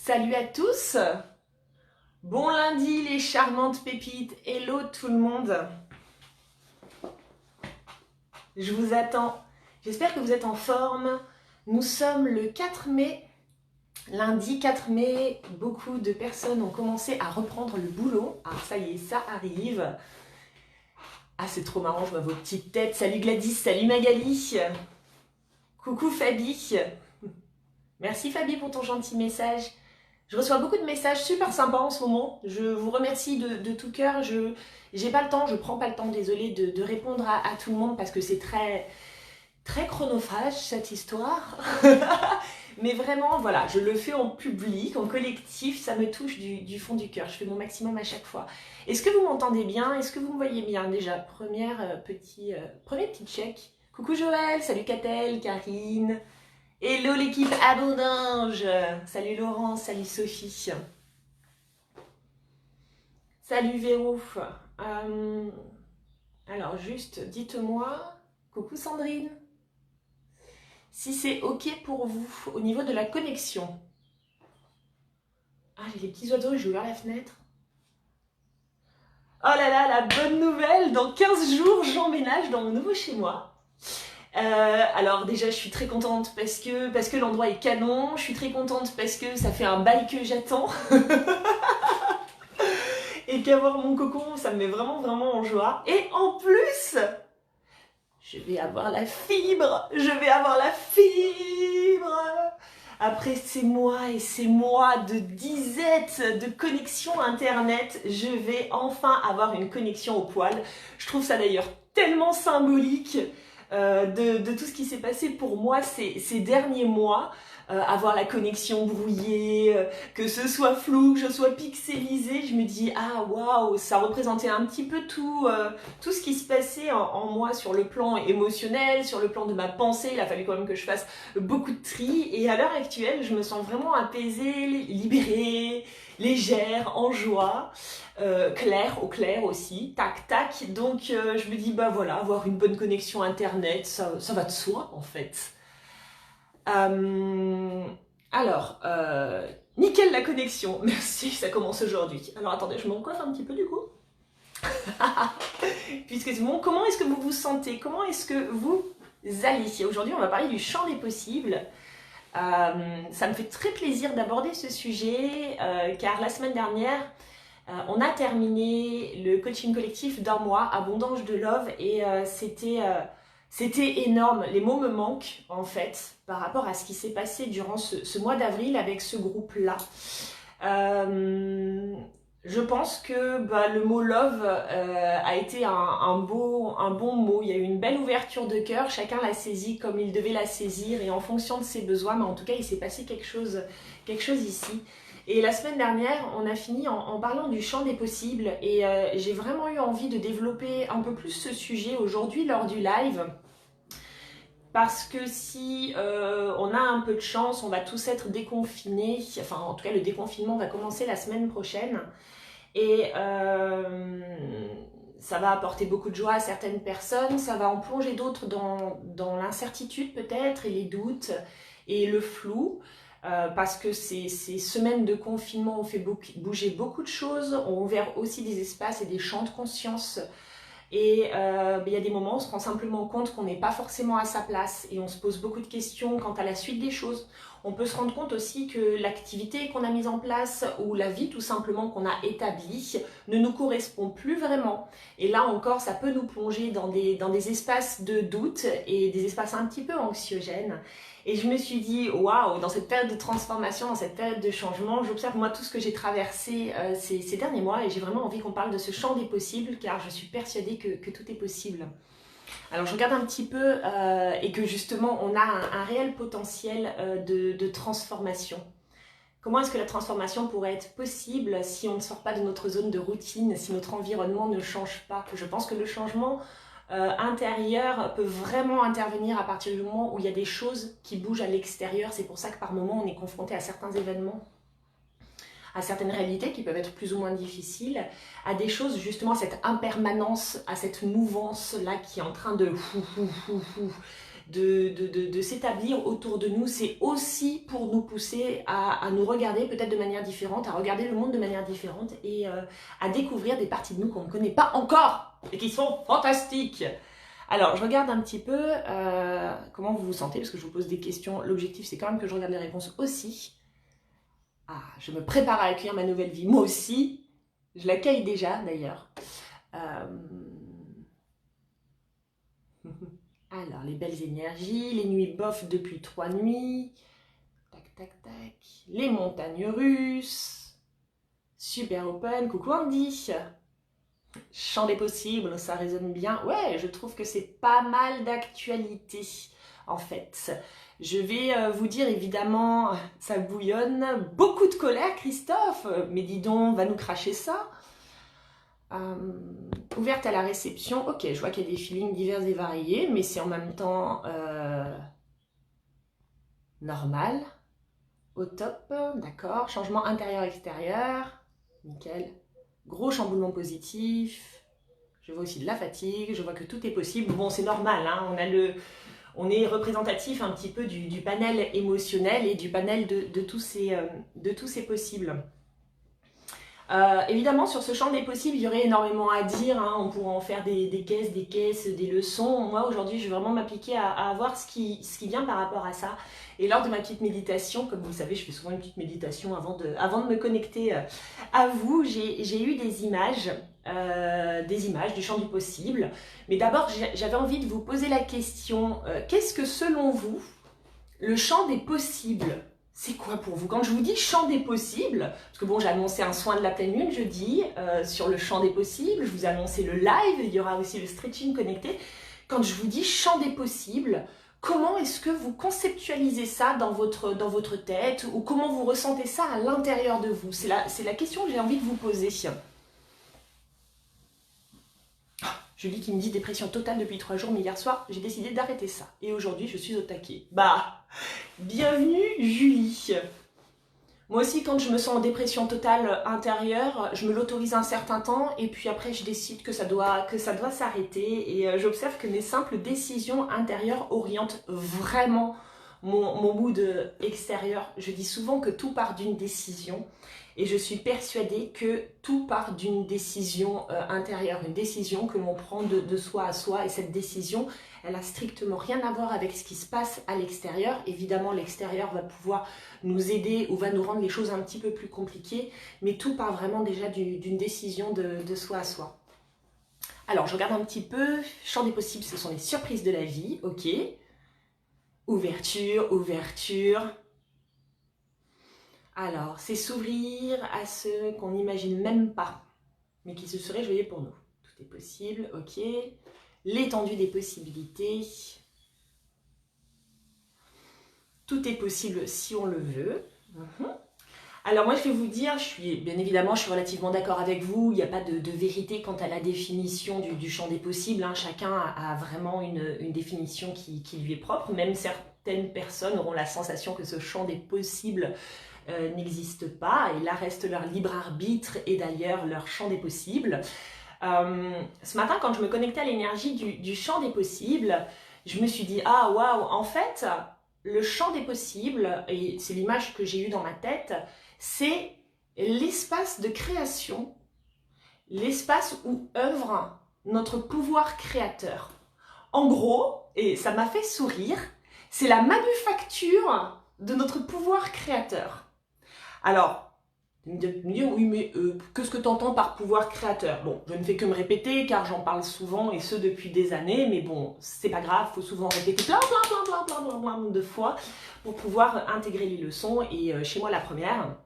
Salut à tous. Bon lundi les charmantes pépites. Hello tout le monde. Je vous attends. J'espère que vous êtes en forme. Nous sommes le 4 mai. Lundi 4 mai, beaucoup de personnes ont commencé à reprendre le boulot. Ah ça y est, ça arrive. Ah c'est trop marrant, je vois vos petites têtes. Salut Gladys, salut Magali. Coucou Fabi. Merci Fabi pour ton gentil message. Je reçois beaucoup de messages super sympas en ce moment. Je vous remercie de tout cœur. Je n'ai pas le temps, je prends pas le temps, désolée, de répondre à tout le monde parce que c'est très, très chronophage cette histoire. Mais vraiment, voilà, je le fais en public, en collectif, ça me touche du fond du cœur. Je fais mon maximum à chaque fois. Est-ce que vous m'entendez bien? Est-ce que vous me voyez bien déjà? Premier petit check. Coucou Joël, salut Catel, Karine. Hello l'équipe Abondinge. Salut Laurence, salut Sophie. Salut Véro. Alors juste dites-moi, coucou Sandrine, si c'est ok pour vous au niveau de la connexion. Ah j'ai les petits oiseaux, j'ai ouvert la fenêtre. Oh là là, la bonne nouvelle, dans 15 jours j'emménage dans mon nouveau chez moi. Alors déjà je suis très contente parce que l'endroit est canon, je suis très contente parce que ça fait un bail que j'attends et qu'avoir mon cocon ça me met vraiment vraiment en joie. Et en plus je vais avoir la fibre, après ces mois et ces mois de disette de connexion internet, je vais enfin avoir une connexion au poil. Je trouve ça d'ailleurs tellement symbolique de tout ce qui s'est passé pour moi ces derniers mois, avoir la connexion brouillée, que ce soit flou, que je sois pixelisée, je me dis ah waouh, ça représentait un petit peu tout ce qui se passait en moi sur le plan émotionnel, sur le plan de ma pensée. Il a fallu quand même que je fasse beaucoup de tri et à l'heure actuelle je me sens vraiment apaisée, libérée, légère, en joie. Au clair aussi, tac tac, donc je me dis bah voilà, avoir une bonne connexion internet, ça va de soi en fait. Alors, nickel la connexion, merci, ça commence aujourd'hui. Alors attendez, je m'en coiffe un petit peu du coup. Puisque c'est bon, comment est-ce que vous vous sentez? Comment est-ce que vous allez? Aujourd'hui on va parler du champ des possibles. Ça me fait très plaisir d'aborder ce sujet car la semaine dernière on a terminé le coaching collectif d'un mois, Abondance de Love, et c'était énorme. Les mots me manquent en fait par rapport à ce qui s'est passé durant ce mois d'avril avec ce groupe-là. Je pense que le mot love a été un bon mot. Il y a eu une belle ouverture de cœur, chacun l'a saisi comme il devait la saisir et en fonction de ses besoins, mais en tout cas il s'est passé quelque chose ici. Et la semaine dernière, on a fini en parlant du champ des possibles et j'ai vraiment eu envie de développer un peu plus ce sujet aujourd'hui lors du live. Parce que si on a un peu de chance, on va tous être déconfinés. Enfin, en tout cas, le déconfinement va commencer la semaine prochaine. Et ça va apporter beaucoup de joie à certaines personnes. Ça va en plonger d'autres dans l'incertitude peut-être et les doutes et le flou. Parce que ces semaines de confinement ont fait bouger beaucoup de choses, ont ouvert aussi des espaces et des champs de conscience. Et il y a des moments où on se rend simplement compte qu'on n'est pas forcément à sa place et on se pose beaucoup de questions quant à la suite des choses. On peut se rendre compte aussi que l'activité qu'on a mise en place ou la vie tout simplement qu'on a établie ne nous correspond plus vraiment. Et là encore, ça peut nous plonger dans des espaces de doute et des espaces un petit peu anxiogènes. Et je me suis dit, waouh, dans cette période de transformation, dans cette période de changement, j'observe moi tout ce que j'ai traversé ces derniers mois et j'ai vraiment envie qu'on parle de ce champ des possibles car je suis persuadée que tout est possible. Alors je regarde un petit peu et que justement on a un réel potentiel de transformation. Comment est-ce que la transformation pourrait être possible si on ne sort pas de notre zone de routine, si notre environnement ne change pas? Je pense que le changement intérieur peut vraiment intervenir à partir du moment où il y a des choses qui bougent à l'extérieur. C'est pour ça que par moment on est confronté à certains événements, à certaines réalités qui peuvent être plus ou moins difficiles, à des choses justement, à cette impermanence, à cette mouvance là qui est en train de de s'établir autour de nous, c'est aussi pour nous pousser à nous regarder peut-être de manière différente, à regarder le monde de manière différente et à découvrir des parties de nous qu'on ne connaît pas encore et qui sont fantastiques. Alors, je regarde un petit peu comment vous vous sentez, parce que je vous pose des questions. L'objectif, c'est quand même que je regarde les réponses aussi. Ah, je me prépare à accueillir ma nouvelle vie, moi aussi. Je l'accueille déjà, d'ailleurs. Alors, les belles énergies, les nuits bof depuis 3 nuits. Tac, tac, tac. Les montagnes russes. Super open. Coucou Andy. Champ des possibles, ça résonne bien. Ouais, je trouve que c'est pas mal d'actualité, en fait. Je vais vous dire, évidemment, ça bouillonne. Beaucoup de colère, Christophe. Mais dis donc, va nous cracher ça. Ouverte à la réception. Ok, je vois qu'il y a des feelings divers et variés, mais c'est en même temps normal. Au top, d'accord. Changement intérieur-extérieur. Nickel. Gros chamboulement positif. Je vois aussi de la fatigue. Je vois que tout est possible. Bon, c'est normal, hein. On est représentatif un petit peu du panel émotionnel et du panel de tous ces possibles. Évidemment, sur ce champ des possibles, il y aurait énormément à dire, hein. On pourrait en faire des caisses, des leçons. Moi, aujourd'hui, je vais vraiment m'appliquer à voir ce qui vient par rapport à ça. Et lors de ma petite méditation, comme vous le savez, je fais souvent une petite méditation avant de me connecter à vous. J'ai eu des images du champ du possible. Mais d'abord, j'avais envie de vous poser la question, qu'est-ce que selon vous, le champ des possibles, c'est quoi pour vous? Quand je vous dis champ des possibles, parce que bon, j'ai annoncé un soin de la pleine lune jeudi sur le champ des possibles, je vous ai annoncé le live, il y aura aussi le stretching connecté. Quand je vous dis champ des possibles, comment est-ce que vous conceptualisez ça dans votre tête ou comment vous ressentez ça à l'intérieur de vous? C'est la question que j'ai envie de vous poser. Julie qui me dit dépression totale depuis 3 jours, mais hier soir, j'ai décidé d'arrêter ça. Et aujourd'hui, je suis au taquet. Bah, bienvenue Julie. Moi aussi, quand je me sens en dépression totale intérieure, je me l'autorise un certain temps et puis après, je décide que ça doit s'arrêter. Et j'observe que mes simples décisions intérieures orientent vraiment mon mood extérieur. Je dis souvent que tout part d'une décision. Et je suis persuadée que tout part d'une décision intérieure, une décision que l'on prend de soi à soi. Et cette décision, elle n'a strictement rien à voir avec ce qui se passe à l'extérieur. Évidemment, l'extérieur va pouvoir nous aider ou va nous rendre les choses un petit peu plus compliquées. Mais tout part vraiment déjà d'une décision de soi à soi. Alors, je regarde un petit peu. Champ des possibles, ce sont les surprises de la vie. Ok. Ouverture, ouverture. Alors, c'est s'ouvrir à ce qu'on n'imagine même pas, mais qui se serait joyeux pour nous. Tout est possible, ok. L'étendue des possibilités. Tout est possible si on le veut. Alors moi, je vais vous dire, bien évidemment, je suis relativement d'accord avec vous. Il n'y a pas de vérité quant à la définition du champ des possibles, hein. Chacun a vraiment une définition qui lui est propre. Même certaines personnes auront la sensation que ce champ des possibles n'existe pas, et là reste leur libre arbitre et d'ailleurs leur champ des possibles. Ce matin, quand je me connectais à l'énergie du champ des possibles, je me suis dit, ah waouh, en fait, le champ des possibles, et c'est l'image que j'ai eue dans ma tête, c'est l'espace de création, l'espace où œuvre notre pouvoir créateur. En gros, et ça m'a fait sourire, c'est la manufacture de notre pouvoir créateur. Alors, vous me dire, oui, mais qu'est-ce que tu entends par pouvoir créateur? Bon, je ne fais que me répéter, car j'en parle souvent, et ce depuis des années, mais bon, c'est pas grave, il faut souvent répéter plein de fois pour pouvoir intégrer les leçons, et chez moi, la première.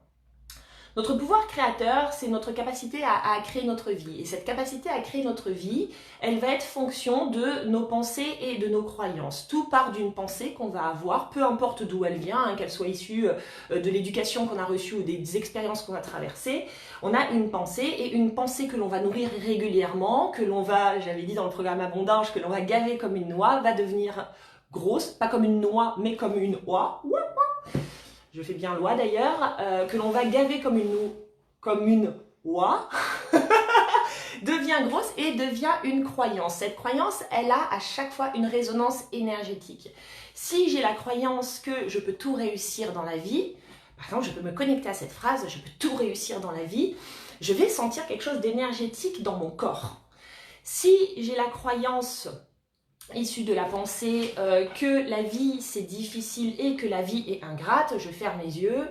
Notre pouvoir créateur, c'est notre capacité à créer notre vie. Et cette capacité à créer notre vie, elle va être fonction de nos pensées et de nos croyances. Tout part d'une pensée qu'on va avoir, peu importe d'où elle vient, hein, qu'elle soit issue de l'éducation qu'on a reçue ou des expériences qu'on a traversées. On a une pensée, et une pensée que l'on va nourrir régulièrement, que l'on va, j'avais dit dans le programme Abondance, que l'on va gaver comme une noix, va devenir grosse, pas comme une noix, mais comme une oie. Je fais bien loi d'ailleurs, que l'on va gaver comme une oie, devient devient grosse et devient une croyance. Cette croyance, elle a à chaque fois une résonance énergétique. Si j'ai la croyance que je peux tout réussir dans la vie, par exemple, je peux me connecter à cette phrase, je peux tout réussir dans la vie, je vais sentir quelque chose d'énergétique dans mon corps. Si j'ai la croyance issue de la pensée que la vie c'est difficile et que la vie est ingrate, je ferme les yeux,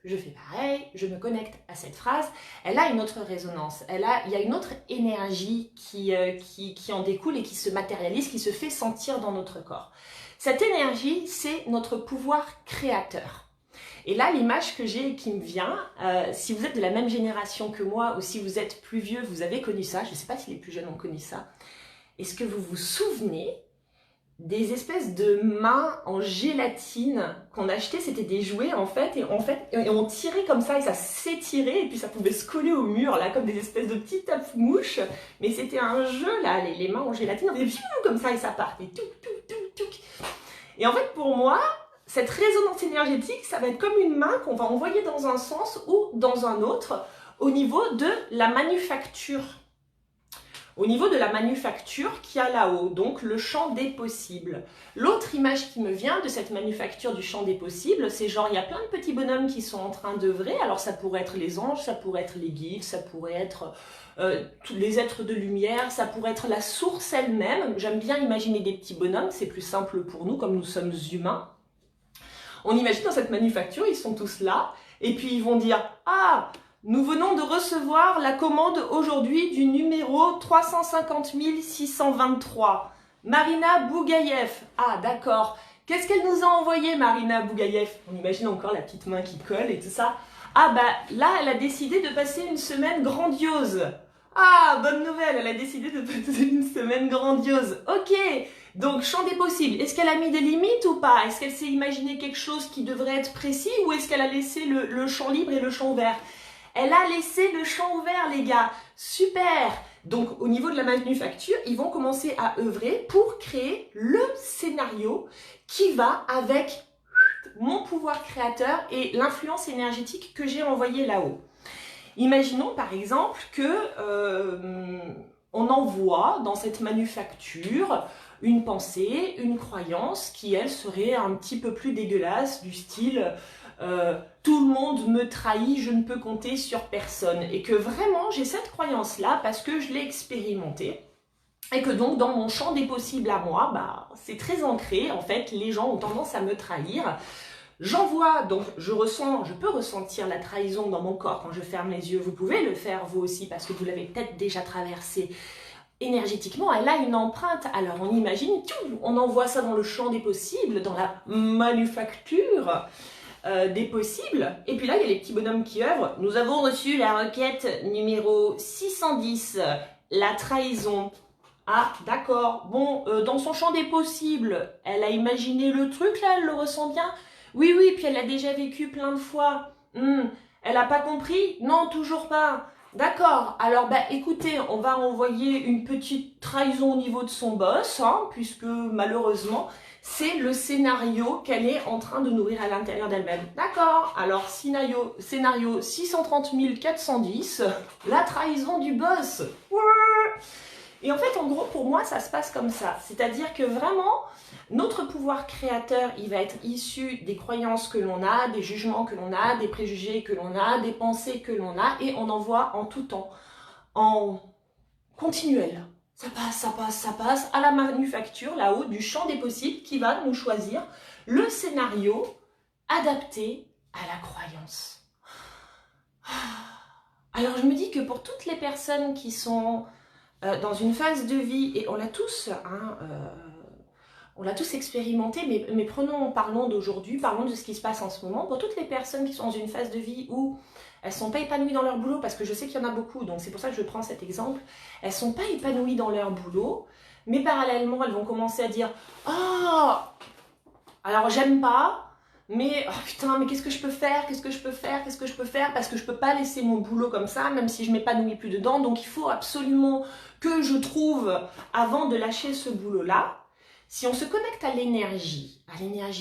je fais pareil, je me connecte à cette phrase, elle a une autre résonance, il y a une autre énergie qui en découle et qui se matérialise, qui se fait sentir dans notre corps. Cette énergie, c'est notre pouvoir créateur. Et là, l'image que j'ai qui me vient, si vous êtes de la même génération que moi ou si vous êtes plus vieux, vous avez connu ça, je ne sais pas si les plus jeunes ont connu ça. Est-ce que vous vous souvenez des espèces de mains en gélatine qu'on achetait? C'était des jouets en fait, et on tirait comme ça et ça s'étirait et puis ça pouvait se coller au mur là comme des espèces de petites tape-mouches. Mais c'était un jeu là, les mains en gélatine, on faisait comme ça et ça partait. Et en fait pour moi, cette résonance énergétique, ça va être comme une main qu'on va envoyer dans un sens ou dans un autre au niveau de la manufacture. Au niveau de la manufacture qu'il y a là-haut, donc le champ des possibles. L'autre image qui me vient de cette manufacture du champ des possibles, c'est genre il y a plein de petits bonhommes qui sont en train d'œuvrer. Alors ça pourrait être les anges, ça pourrait être les guides, ça pourrait être tous les êtres de lumière, ça pourrait être la source elle-même. J'aime bien imaginer des petits bonhommes, c'est plus simple pour nous comme nous sommes humains. On imagine dans cette manufacture, ils sont tous là, et puis ils vont dire « Ah, nous venons de recevoir la commande aujourd'hui du numéro 350 623. Marina Bougaïev. » Ah, d'accord. Qu'est-ce qu'elle nous a envoyé, Marina Bougaïev? On imagine encore la petite main qui colle et tout ça. Ah, bah là, elle a décidé de passer une semaine grandiose. Ah, bonne nouvelle, elle a décidé de passer une semaine grandiose. Ok. Donc, champ des possibles, est-ce qu'elle a mis des limites ou pas? Est-ce qu'elle s'est imaginé quelque chose qui devrait être précis ou est-ce qu'elle a laissé le champ libre et le champ ouvert? Elle a laissé le champ ouvert, les gars. Super! Donc, au niveau de la manufacture, ils vont commencer à œuvrer pour créer le scénario qui va avec mon pouvoir créateur et l'influence énergétique que j'ai envoyée là-haut. Imaginons par exemple que on envoie dans cette manufacture une pensée, une croyance qui, elle, serait un petit peu plus dégueulasse, du style tout le monde me trahit, je ne peux compter sur personne. Et que vraiment, j'ai cette croyance-là parce que je l'ai expérimentée. Et que donc, dans mon champ des possibles à moi, bah, c'est très ancré. En fait, les gens ont tendance à me trahir. J'envoie, donc je peux ressentir la trahison dans mon corps quand je ferme les yeux. Vous pouvez le faire vous aussi parce que vous l'avez peut-être déjà traversé. Énergétiquement, elle a une empreinte. Alors on imagine, on envoie ça dans le champ des possibles, dans la manufacture des possibles. Et puis là, il y a les petits bonhommes qui œuvrent. Nous avons reçu la requête numéro 610, la trahison. Ah, d'accord. Bon, dans son champ des possibles, elle a imaginé le truc là, elle le ressent bien. Oui, oui, puis elle l'a déjà vécu plein de fois. Elle n'a pas compris? Non, toujours pas. D'accord, alors bah écoutez, on va envoyer une petite trahison au niveau de son boss, hein, puisque malheureusement, c'est le scénario qu'elle est en train de nourrir à l'intérieur d'elle-même. D'accord, alors scénario 630 410, la trahison du boss. Ouais. Et en fait, en gros, pour moi, ça se passe comme ça. C'est-à-dire que vraiment, notre pouvoir créateur, il va être issu des croyances que l'on a, des jugements que l'on a, des préjugés que l'on a, des pensées que l'on a, et on en voit en tout temps, en continuel. Ça passe, ça passe, ça passe, à la manufacture, là-haut, du champ des possibles, qui va nous choisir le scénario adapté à la croyance. Alors, je me dis que pour toutes les personnes qui sont dans une phase de vie, et on l'a tous, hein, on l'a tous expérimenté, mais parlons d'aujourd'hui, parlons de ce qui se passe en ce moment. Pour toutes les personnes qui sont dans une phase de vie où elles ne sont pas épanouies dans leur boulot, parce que je sais qu'il y en a beaucoup, donc c'est pour ça que je prends cet exemple, elles ne sont pas épanouies dans leur boulot, mais parallèlement, elles vont commencer à dire « Oh, alors j'aime pas, mais oh putain, mais qu'est-ce que je peux faire? Qu'est-ce que je peux faire? Qu'est-ce que je peux faire? Parce que je peux pas laisser mon boulot comme ça, même si je m'épanouis plus dedans, donc il faut absolument que je trouve, avant de lâcher ce boulot-là, si on se connecte à l'énergie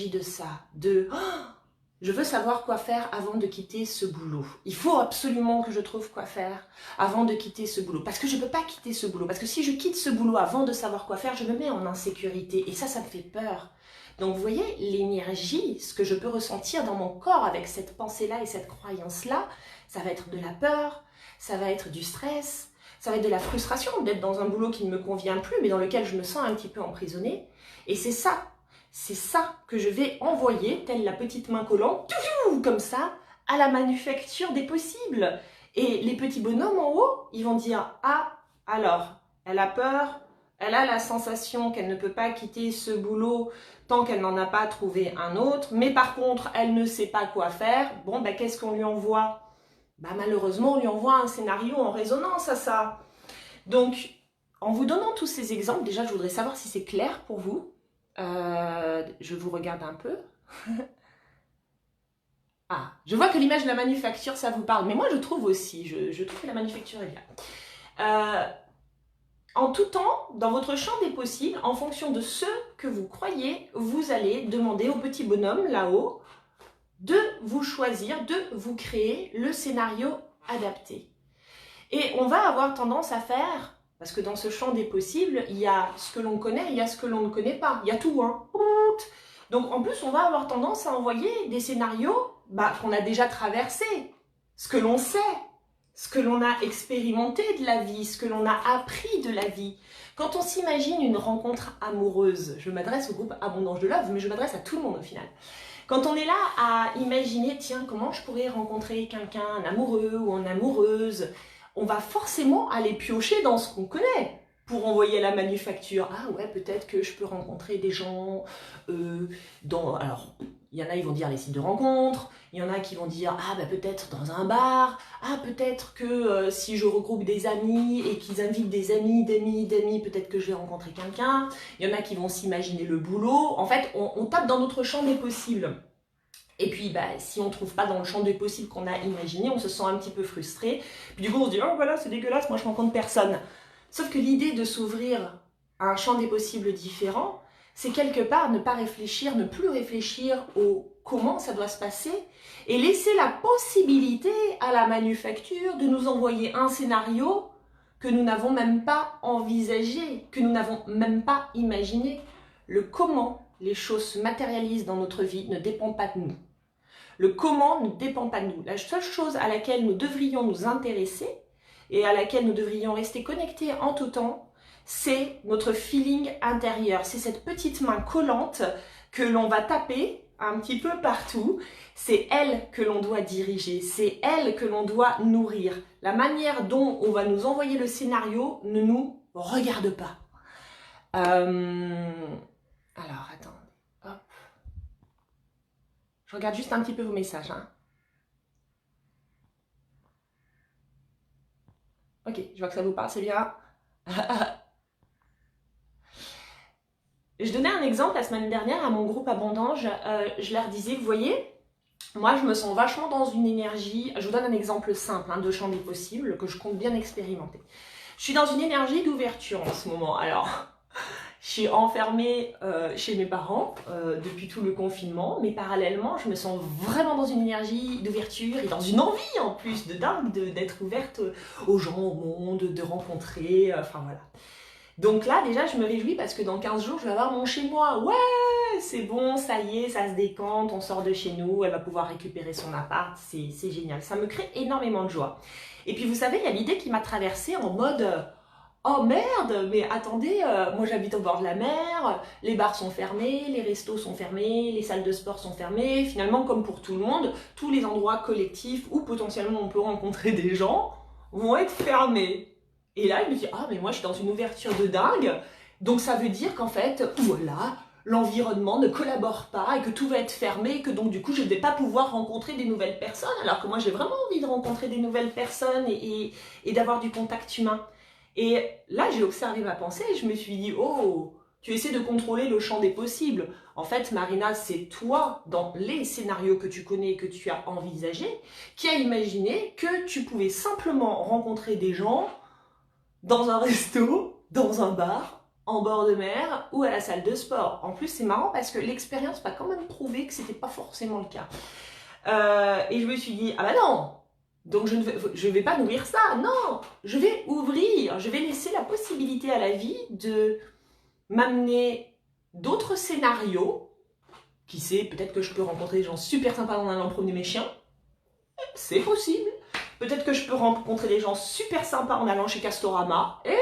de ça, de oh, je veux savoir quoi faire avant de quitter ce boulot. Il faut absolument que je trouve quoi faire avant de quitter ce boulot. Parce que je ne peux pas quitter ce boulot. Parce que si je quitte ce boulot avant de savoir quoi faire, je me mets en insécurité. Et ça me fait peur. Donc vous voyez, l'énergie, ce que je peux ressentir dans mon corps avec cette pensée-là et cette croyance-là, ça va être de la peur, ça va être du stress, ça va être de la frustration d'être dans un boulot qui ne me convient plus, mais dans lequel je me sens un petit peu emprisonnée. Et c'est ça que je vais envoyer, telle la petite main collante, comme ça, à la manufacture des possibles. Et les petits bonhommes en haut, ils vont dire, ah, alors, elle a peur, elle a la sensation qu'elle ne peut pas quitter ce boulot tant qu'elle n'en a pas trouvé un autre, mais par contre, elle ne sait pas quoi faire. Bon, ben, qu'est-ce qu'on lui envoie? Ben, malheureusement, on lui envoie un scénario en résonance à ça. Donc, en vous donnant tous ces exemples, déjà, je voudrais savoir si c'est clair pour vous. Je vous regarde un peu. Ah, je vois que l'image de la manufacture, ça vous parle. Mais moi, je trouve aussi, je trouve que la manufacture est bien. En tout temps, dans votre champ des possibles, en fonction de ce que vous croyez, vous allez demander au petit bonhomme là-haut de vous choisir, de vous créer le scénario adapté. Et on va avoir tendance à faire, parce que dans ce champ des possibles, il y a ce que l'on connaît, il y a ce que l'on ne connaît pas. Il y a tout, hein. Donc en plus, on va avoir tendance à envoyer des scénarios qu'on a déjà traversés, ce que l'on sait, ce que l'on a expérimenté de la vie, ce que l'on a appris de la vie. Quand on s'imagine une rencontre amoureuse, je m'adresse au groupe Abondance de Love, mais je m'adresse à tout le monde au final. Quand on est là à imaginer, tiens, comment je pourrais rencontrer quelqu'un, un amoureux ou une amoureuse, on va forcément aller piocher dans ce qu'on connaît pour envoyer à la manufacture. Ah ouais, peut-être que je peux rencontrer des gens alors, il y en a, ils vont dire les sites de rencontres, il y en a qui vont dire, ah bah peut-être dans un bar, ah peut-être que si je regroupe des amis et qu'ils invitent des amis, d'amis, peut-être que je vais rencontrer quelqu'un. Il y en a qui vont s'imaginer le boulot. En fait, on tape dans notre champ des possibles. Et puis, si on ne trouve pas dans le champ des possibles qu'on a imaginé, on se sent un petit peu frustré. Puis du coup, on se dit, oh voilà, c'est dégueulasse, moi je rencontre personne. Sauf que l'idée de s'ouvrir à un champ des possibles différent, c'est quelque part ne pas réfléchir, ne plus réfléchir au comment ça doit se passer et laisser la possibilité à la manufacture de nous envoyer un scénario que nous n'avons même pas envisagé, que nous n'avons même pas imaginé. Le comment les choses se matérialisent dans notre vie ne dépend pas de nous. Le comment ne dépend pas de nous. La seule chose à laquelle nous devrions nous intéresser et à laquelle nous devrions rester connectés en tout temps, c'est notre feeling intérieur. C'est cette petite main collante que l'on va taper un petit peu partout. C'est elle que l'on doit diriger, c'est elle que l'on doit nourrir. La manière dont on va nous envoyer le scénario ne nous regarde pas. Alors, attendez. Hop. Je regarde juste un petit peu vos messages. Hein. Ok, je vois que ça vous parle, c'est bien. Je donnais un exemple la semaine dernière à mon groupe Abondange. Je leur disais, vous voyez, moi je me sens vachement dans une énergie. Je vous donne un exemple simple de champ des possibles que je compte bien expérimenter. Je suis dans une énergie d'ouverture en ce moment. Alors, je suis enfermée chez mes parents depuis tout le confinement, mais parallèlement, je me sens vraiment dans une énergie d'ouverture et dans une envie en plus de dingue d'être ouverte aux gens, au monde, de rencontrer, enfin voilà. Donc là, déjà, je me réjouis parce que dans 15 jours, je vais avoir mon chez-moi. Ouais, c'est bon, ça y est, ça se décante, on sort de chez nous, elle va pouvoir récupérer son appart, c'est génial. Ça me crée énormément de joie. Et puis vous savez, il y a l'idée qui m'a traversée en mode... Oh merde, mais attendez, moi j'habite au bord de la mer, les bars sont fermés, les restos sont fermés, les salles de sport sont fermées. Finalement, comme pour tout le monde, tous les endroits collectifs où potentiellement on peut rencontrer des gens vont être fermés. Et là, je me dis, ah mais moi je suis dans une ouverture de dingue, donc ça veut dire qu'en fait, voilà, l'environnement ne collabore pas et que tout va être fermé et que donc du coup je ne vais pas pouvoir rencontrer des nouvelles personnes, alors que moi j'ai vraiment envie de rencontrer des nouvelles personnes et d'avoir du contact humain. Et là, j'ai observé ma pensée et je me suis dit, oh, tu essaies de contrôler le champ des possibles. En fait, Marina, c'est toi, dans les scénarios que tu connais et que tu as envisagés, qui a imaginé que tu pouvais simplement rencontrer des gens dans un resto, dans un bar, en bord de mer ou à la salle de sport. En plus, c'est marrant parce que l'expérience m'a quand même prouvé que ce n'était pas forcément le cas. Et je me suis dit, ah bah non, donc je ne vais pas nourrir ça, non, je vais ouvrir, je vais laisser la possibilité à la vie de m'amener d'autres scénarios. Qui sait, peut-être que je peux rencontrer des gens super sympas en allant promener mes chiens, c'est possible. Peut-être que je peux rencontrer des gens super sympas en allant chez Castorama, et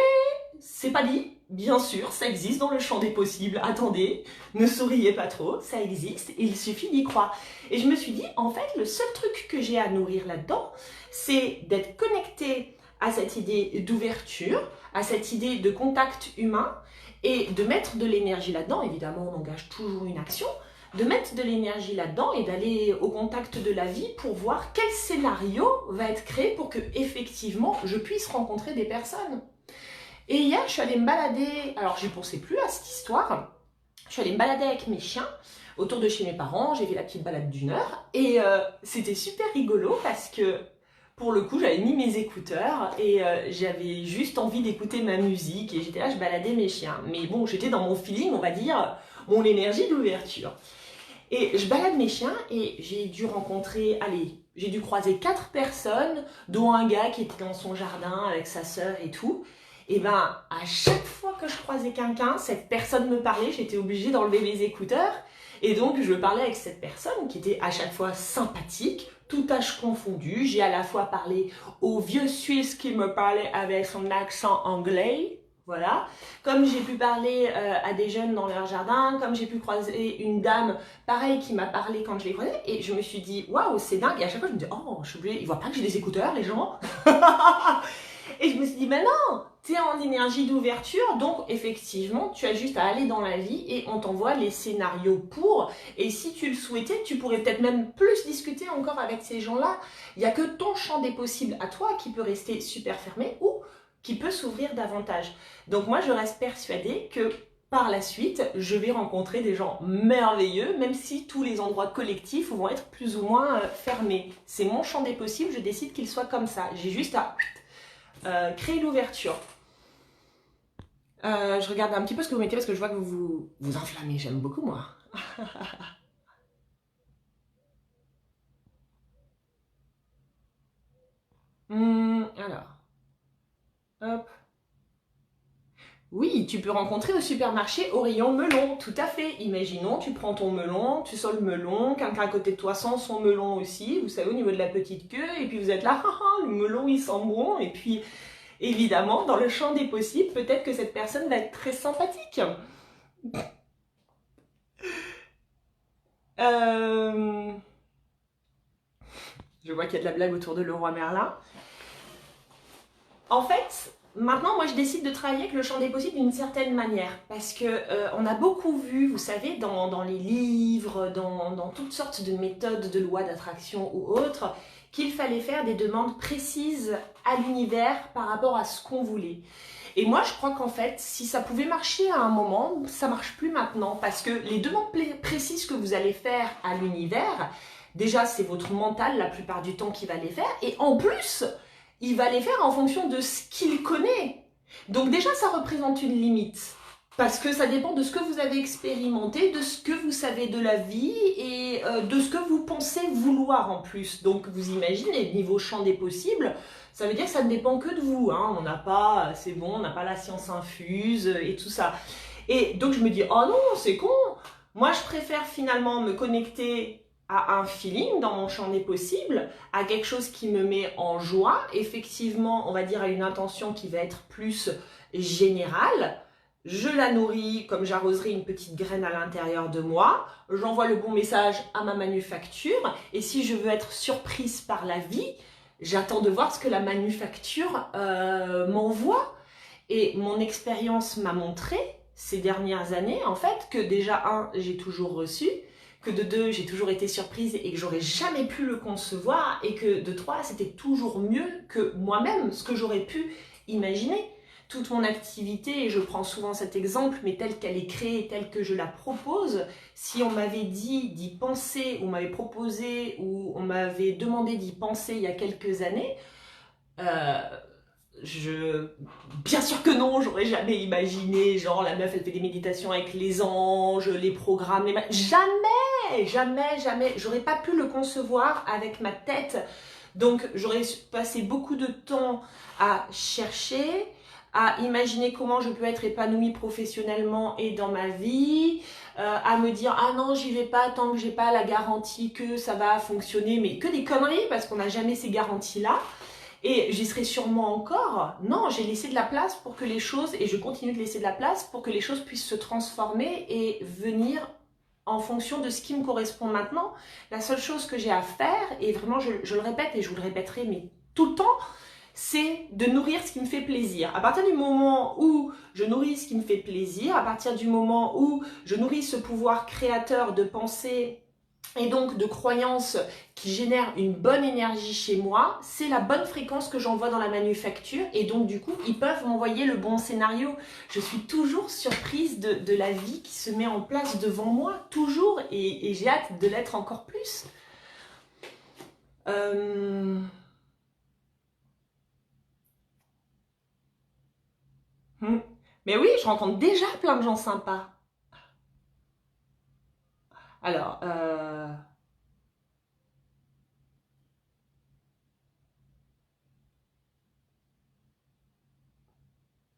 c'est pas dit. Bien sûr, ça existe dans le champ des possibles. Attendez, ne souriez pas trop, ça existe, il suffit d'y croire. Et je me suis dit, en fait, le seul truc que j'ai à nourrir là-dedans, c'est d'être connecté à cette idée d'ouverture, à cette idée de contact humain, et de mettre de l'énergie là-dedans. Évidemment, on engage toujours une action, de mettre de l'énergie là-dedans et d'aller au contact de la vie pour voir quel scénario va être créé pour que, effectivement, je puisse rencontrer des personnes. Et hier, je suis allée me balader, alors je ne pensais plus à cette histoire, je suis allée me balader avec mes chiens autour de chez mes parents, j'ai fait la petite balade d'1 heure, et c'était super rigolo parce que, pour le coup, j'avais mis mes écouteurs et j'avais juste envie d'écouter ma musique, et j'étais là, je baladais mes chiens. Mais bon, j'étais dans mon feeling, on va dire, mon énergie d'ouverture. Et je balade mes chiens et j'ai dû rencontrer, allez, j'ai dû croiser 4 personnes, dont un gars qui était dans son jardin avec sa sœur et tout. Et ben, à chaque fois que je croisais quelqu'un, cette personne me parlait, j'étais obligée d'enlever mes écouteurs. Et donc, je parlais avec cette personne qui était à chaque fois sympathique, tout âge confondu. J'ai à la fois parlé au vieux Suisse qui me parlait avec son accent anglais, voilà. Comme j'ai pu parler à des jeunes dans leur jardin, comme j'ai pu croiser une dame, pareil, qui m'a parlé quand je l'ai croisée. Et je me suis dit, waouh, c'est dingue. Et à chaque fois, je me dis, oh, je suis obligée, ils voient pas que j'ai des écouteurs, les gens. Et je me suis dit, mais non, tu es en énergie d'ouverture, donc effectivement, tu as juste à aller dans la vie et on t'envoie les scénarios pour. Et si tu le souhaitais, tu pourrais peut-être même plus discuter encore avec ces gens-là. Il n'y a que ton champ des possibles à toi qui peut rester super fermé ou qui peut s'ouvrir davantage. Donc moi, je reste persuadée que par la suite, je vais rencontrer des gens merveilleux, même si tous les endroits collectifs vont être plus ou moins fermés. C'est mon champ des possibles, je décide qu'il soit comme ça. J'ai juste à créer l'ouverture. Je regarde un petit peu ce que vous mettez parce que je vois que vous enflammez. J'aime beaucoup, moi. Alors. Hop. Oui, tu peux rencontrer au supermarché au rayon melon, tout à fait. Imaginons, tu prends ton melon, tu sors le melon, quelqu'un à côté de toi sent son melon aussi, vous savez, au niveau de la petite queue, et puis vous êtes là, le melon il sent bon, et puis évidemment, dans le champ des possibles, peut-être que cette personne va être très sympathique. Je vois qu'il y a de la blague autour de Leroy Merlin. En fait, maintenant, moi, je décide de travailler avec le champ des possibles d'une certaine manière. Parce que on a beaucoup vu, vous savez, dans les livres, dans toutes sortes de méthodes de lois d'attraction ou autres, qu'il fallait faire des demandes précises à l'univers par rapport à ce qu'on voulait. Et moi, je crois qu'en fait, si ça pouvait marcher à un moment, ça marche plus maintenant. Parce que les demandes précises que vous allez faire à l'univers, déjà, c'est votre mental la plupart du temps qui va les faire. Et en plus, il va les faire en fonction de ce qu'il connaît. Donc déjà, ça représente une limite. Parce que ça dépend de ce que vous avez expérimenté, de ce que vous savez de la vie et de ce que vous pensez vouloir en plus. Donc vous imaginez, niveau champ des possibles, ça veut dire que ça ne dépend que de vous. Hein. On n'a pas, c'est bon, on n'a pas la science infuse et tout ça. Et donc je me dis, oh non, c'est con. Moi, je préfère finalement me connecter à un feeling dans mon champ des possibles, à quelque chose qui me met en joie, effectivement, on va dire à une intention qui va être plus générale. Je la nourris comme j'arroserai une petite graine à l'intérieur de moi, j'envoie le bon message à ma manufacture, et si je veux être surprise par la vie, j'attends de voir ce que la manufacture m'envoie. Et mon expérience m'a montré, ces dernières années, en fait, que déjà, j'ai toujours reçu, que de 2, j'ai toujours été surprise et que j'aurais jamais pu le concevoir, et que de 3, c'était toujours mieux que moi-même, ce que j'aurais pu imaginer. Toute mon activité, et je prends souvent cet exemple, mais telle qu'elle est créée, telle que je la propose, si on m'avait dit d'y penser, on m'avait proposé, ou on m'avait demandé d'y penser il y a quelques années, Bien sûr que non, j'aurais jamais imaginé, genre la meuf elle fait des méditations avec les anges, les programmes, jamais, jamais, jamais, j'aurais pas pu le concevoir avec ma tête. Donc j'aurais passé beaucoup de temps à chercher, à imaginer comment je peux être épanouie professionnellement et dans ma vie, à me dire ah non j'y vais pas tant que j'ai pas la garantie que ça va fonctionner, mais que des conneries parce qu'on n'a jamais ces garanties là. Et j'y serai sûrement encore. Non, j'ai laissé de la place pour que les choses, et je continue de laisser de la place pour que les choses puissent se transformer et venir en fonction de ce qui me correspond maintenant. La seule chose que j'ai à faire, et vraiment je le répète et je vous le répéterai mais tout le temps, c'est de nourrir ce qui me fait plaisir. À partir du moment où je nourris ce qui me fait plaisir, à partir du moment où je nourris ce pouvoir créateur de pensée et donc de croyances qui génèrent une bonne énergie chez moi, c'est la bonne fréquence que j'envoie dans la manufacture et donc du coup ils peuvent m'envoyer le bon scénario. Je suis toujours surprise de la vie qui se met en place devant moi, toujours, et j'ai hâte de l'être encore plus. Mais oui, je rencontre déjà plein de gens sympas. Alors,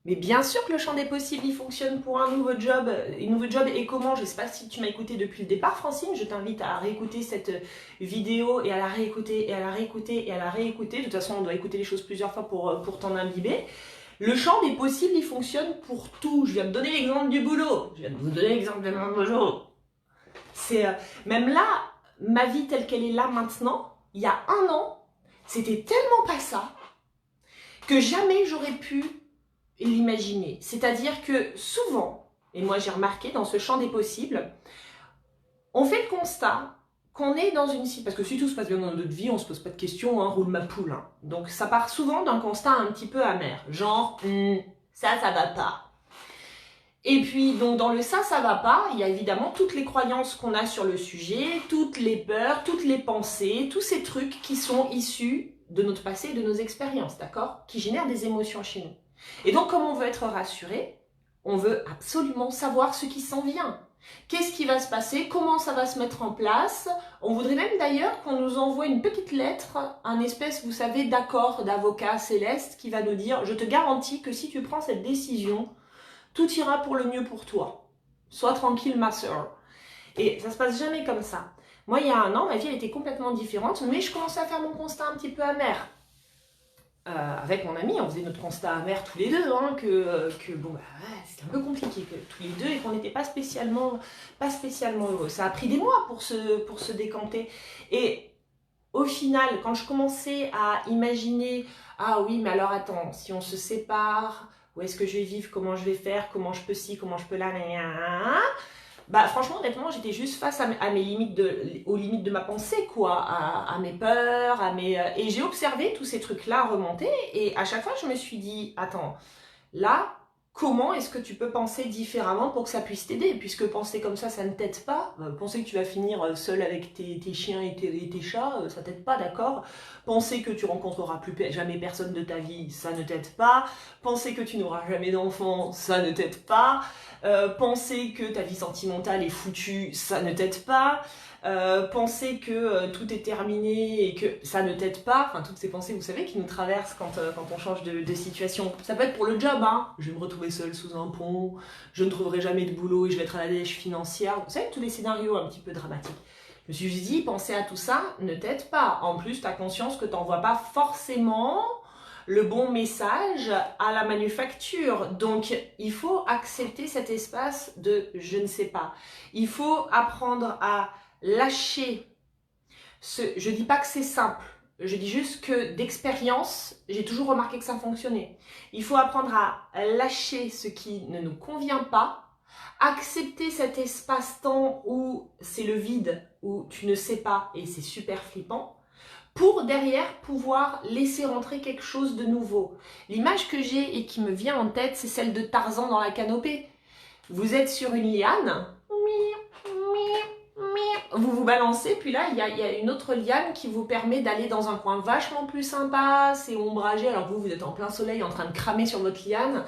mais bien sûr que le champ des possibles, il fonctionne pour un nouveau job. Et comment? Je ne sais pas si tu m'as écouté depuis le départ, Francine. Je t'invite à réécouter cette vidéo et à la réécouter, et à la réécouter, et à la réécouter. De toute façon, on doit écouter les choses plusieurs fois pour t'en imbiber. Le champ des possibles, il fonctionne pour tout. Je viens de donner l'exemple du boulot. Je viens de vous donner l'exemple de mon boulot. C'est même là, ma vie telle qu'elle est là maintenant, il y a un an, c'était tellement pas ça que jamais j'aurais pu l'imaginer. C'est-à-dire que souvent, et moi j'ai remarqué dans ce champ des possibles, on fait le constat qu'on est dans une situation, parce que si tout se passe bien dans notre vie, on se pose pas de questions, hein, roule ma poule. Hein. Donc ça part souvent d'un constat un petit peu amer, genre ça va pas. Et puis donc dans le ça va pas, il y a évidemment toutes les croyances qu'on a sur le sujet, toutes les peurs, toutes les pensées, tous ces trucs qui sont issus de notre passé et de nos expériences, d'accord? Qui génèrent des émotions chez nous. Et donc, comme on veut être rassuré, on veut absolument savoir ce qui s'en vient. Qu'est-ce qui va se passer? Comment ça va se mettre en place? On voudrait même d'ailleurs qu'on nous envoie une petite lettre, un espèce, vous savez, d'accord d'avocat céleste qui va nous dire « Je te garantis que si tu prends cette décision, tout ira pour le mieux pour toi. Sois tranquille, ma sœur. » Et ça se passe jamais comme ça. Moi, il y a un an, ma vie elle était complètement différente, mais je commençais à faire mon constat un petit peu amer. Avec mon ami, on faisait notre constat amer tous les deux, hein, que bon, bah, ouais, c'était un peu compliqué que, tous les deux et qu'on n'était pas spécialement heureux. Ça a pris des mois pour se décanter. Et au final, quand je commençais à imaginer, ah oui, mais alors attends, si on se sépare, où est-ce que je vais vivre, comment je vais faire, comment je peux ci, comment je peux là, bah franchement honnêtement j'étais juste face à mes limites aux limites de ma pensée quoi, à mes peurs, et j'ai observé tous ces trucs là remonter et à chaque fois je me suis dit attends, là comment est-ce que tu peux penser différemment pour que ça puisse t'aider, puisque penser comme ça ne t'aide pas. Penser que tu vas finir seul avec tes chiens et tes chats, ça t'aide pas, d'accord. Penser que tu rencontreras plus jamais personne de ta vie, ça ne t'aide pas. Penser que tu n'auras jamais d'enfant, ça ne t'aide pas. Penser que ta vie sentimentale est foutue, ça ne t'aide pas. Penser que tout est terminé et que ça ne t'aide pas, enfin toutes ces pensées vous savez qui nous traversent quand on change de situation. Ça peut être pour le job, hein. Je vais me retrouver seule sous un pont, je ne trouverai jamais de boulot et je vais être à la dèche financière, vous savez tous les scénarios un petit peu dramatiques. Je me suis juste dit, penser à tout ça ne t'aide pas. En plus tu as conscience que tu n'envoies pas forcément le bon message à la manufacture. Donc, il faut accepter cet espace de je ne sais pas. Il faut apprendre à lâcher. Je dis pas que c'est simple. Je dis juste que d'expérience, j'ai toujours remarqué que ça fonctionnait. Il faut apprendre à lâcher ce qui ne nous convient pas, accepter cet espace-temps où c'est le vide, où tu ne sais pas et c'est super flippant, pour derrière pouvoir laisser rentrer quelque chose de nouveau. L'image que j'ai et qui me vient en tête, c'est celle de Tarzan dans la canopée. Vous êtes sur une liane, vous vous balancez, puis là, il y a une autre liane qui vous permet d'aller dans un coin vachement plus sympa, c'est ombragé, alors vous êtes en plein soleil en train de cramer sur votre liane,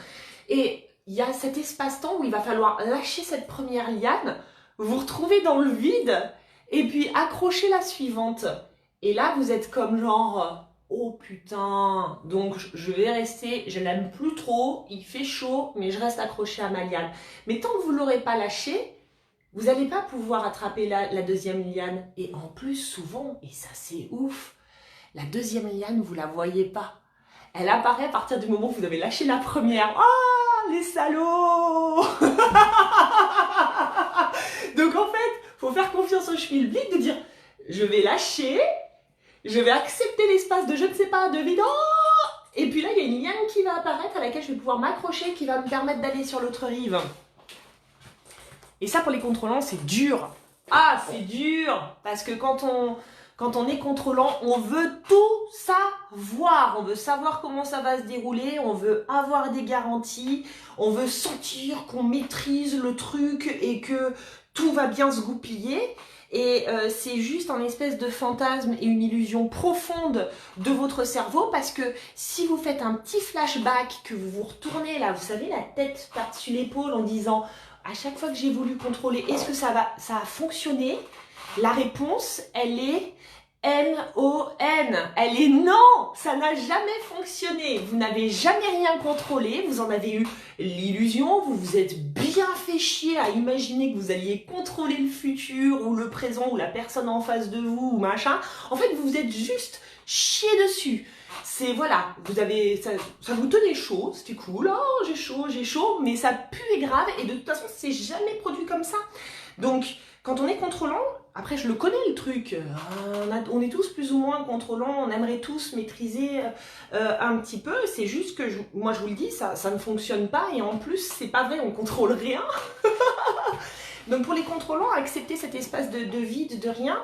et il y a cet espace-temps où il va falloir lâcher cette première liane, vous retrouver dans le vide, et puis accrocher la suivante. Et là, vous êtes comme genre, oh putain, donc je vais rester, je l'aime plus trop, il fait chaud, mais je reste accroché à ma liane. Mais tant que vous ne l'aurez pas lâché, vous n'allez pas pouvoir attraper la deuxième liane. Et en plus, souvent, et ça c'est ouf, la deuxième liane, vous ne la voyez pas. Elle apparaît à partir du moment où vous avez lâché la première. Ah, les salauds. Donc en fait, il faut faire confiance au schmilblick de dire, je vais lâcher, je vais accepter l'espace de je ne sais pas, de vide. Oh, et puis là, il y a une liane qui va apparaître à laquelle je vais pouvoir m'accrocher, qui va me permettre d'aller sur l'autre rive. Et ça, pour les contrôlants, c'est dur. Ah, c'est dur. Parce que quand on est contrôlant, on veut tout savoir. On veut savoir comment ça va se dérouler. On veut avoir des garanties. On veut sentir qu'on maîtrise le truc et que tout va bien se goupiller. Et c'est juste un espèce de fantasme et une illusion profonde de votre cerveau, parce que si vous faites un petit flashback, que vous vous retournez là, vous savez, la tête par-dessus l'épaule en disant à chaque fois que j'ai voulu contrôler, est-ce que ça a fonctionné? La réponse, elle est N-O-N. Elle est non, ça n'a jamais fonctionné. Vous n'avez jamais rien contrôlé, vous en avez eu l'illusion, vous vous êtes bien fait chier à imaginer que vous alliez contrôler le futur ou le présent ou la personne en face de vous ou machin. En fait, vous vous êtes juste chié dessus. C'est voilà, vous avez ça vous tenait chaud, c'était cool, oh j'ai chaud, mais ça pue et grave, et de toute façon c'est jamais produit comme ça. Donc quand on est contrôlant, après je le connais le truc, on est tous plus ou moins contrôlants, on aimerait tous maîtriser un petit peu, c'est juste que moi je vous le dis, ça ne fonctionne pas, et en plus c'est pas vrai, on contrôle rien. Donc pour les contrôlants, accepter cet espace de vide, de rien,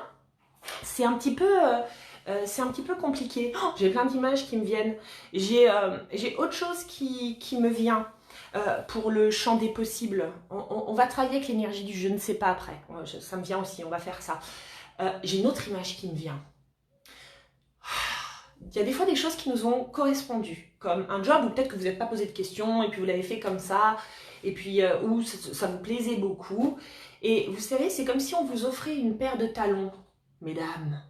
c'est un petit peu compliqué. Oh, j'ai plein d'images qui me viennent. J'ai autre chose qui me vient pour le champ des possibles. On va travailler avec l'énergie du je ne sais pas après. Ça me vient aussi, on va faire ça. J'ai une autre image qui me vient. Il y a des fois des choses qui nous ont correspondu, comme un job où peut-être que vous n'êtes pas posé de questions et puis vous l'avez fait comme ça, et puis où ça vous plaisait beaucoup. Et vous savez, c'est comme si on vous offrait une paire de talons, mesdames.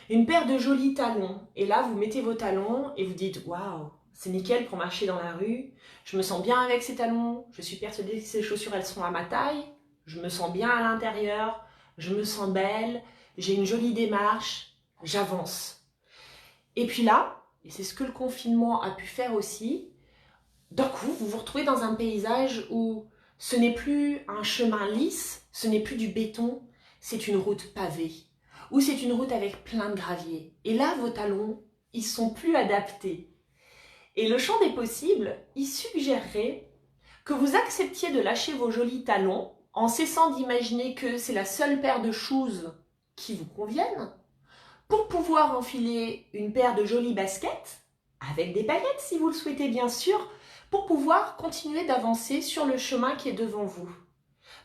Une paire de jolis talons, et là vous mettez vos talons et vous dites waouh, c'est nickel pour marcher dans la rue, je me sens bien avec ces talons, je suis persuadée que ces chaussures elles sont à ma taille, je me sens bien à l'intérieur, je me sens belle, j'ai une jolie démarche, j'avance. Et puis là, et c'est ce que le confinement a pu faire aussi, d'un coup vous vous retrouvez dans un paysage où ce n'est plus un chemin lisse, ce n'est plus du béton, c'est une route pavée. Ou c'est une route avec plein de gravier. Et là, vos talons, ils sont plus adaptés. Et le champ des possibles, il suggérerait que vous acceptiez de lâcher vos jolis talons en cessant d'imaginer que c'est la seule paire de shoes qui vous conviennent, pour pouvoir enfiler une paire de jolies baskets, avec des paillettes si vous le souhaitez bien sûr, pour pouvoir continuer d'avancer sur le chemin qui est devant vous.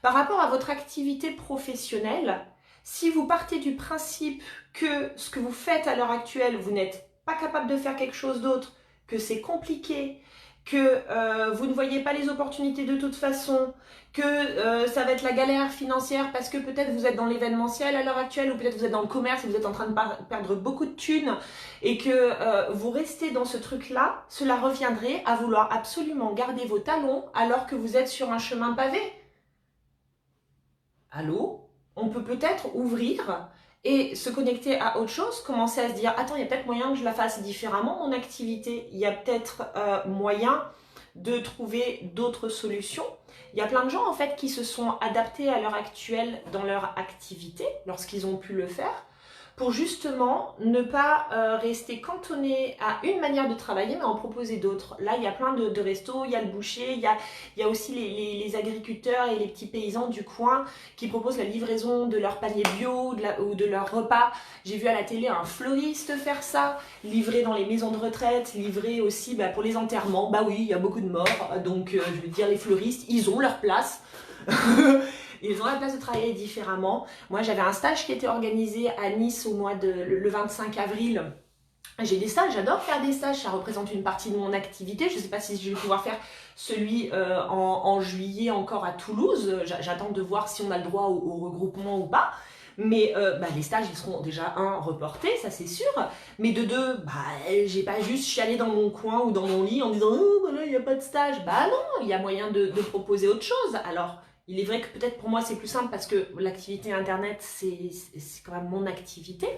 Par rapport à votre activité professionnelle, si vous partez du principe que ce que vous faites à l'heure actuelle, vous n'êtes pas capable de faire quelque chose d'autre, que c'est compliqué, que vous ne voyez pas les opportunités de toute façon, que ça va être la galère financière parce que peut-être vous êtes dans l'événementiel à l'heure actuelle, ou peut-être vous êtes dans le commerce et vous êtes en train de perdre beaucoup de thunes, et que vous restez dans ce truc-là, cela reviendrait à vouloir absolument garder vos talons alors que vous êtes sur un chemin pavé. Allô ? On peut peut-être ouvrir et se connecter à autre chose, commencer à se dire « Attends, il y a peut-être moyen que je la fasse différemment, mon activité. Il y a peut-être moyen de trouver d'autres solutions. » Il y a plein de gens en fait qui se sont adaptés à l'heure actuelle dans leur activité, lorsqu'ils ont pu le faire, pour justement ne pas rester cantonné à une manière de travailler, mais en proposer d'autres. Là, il y a plein de restos, il y a le boucher, il y a aussi les agriculteurs et les petits paysans du coin qui proposent la livraison de leur panier bio ou de leur repas. J'ai vu à la télé un fleuriste faire ça, livrer dans les maisons de retraite, livrer aussi pour les enterrements. Bah oui, il y a beaucoup de morts, donc je veux dire, les fleuristes, ils ont leur place. Ils ont la place de travailler différemment. Moi, j'avais un stage qui était organisé à Nice au mois de le 25 avril. J'ai des stages, j'adore faire des stages, ça représente une partie de mon activité. Je ne sais pas si je vais pouvoir faire celui en juillet encore à Toulouse. J'attends de voir si on a le droit au regroupement ou pas. Mais les stages, ils seront déjà, reportés, ça c'est sûr. Mais de deux, j'ai pas juste chialé dans mon coin ou dans mon lit en disant « Oh, là, il n'y a pas de stage ». Bah non, il y a moyen de proposer autre chose. Alors, il est vrai que peut-être pour moi c'est plus simple parce que l'activité internet, c'est quand même mon activité.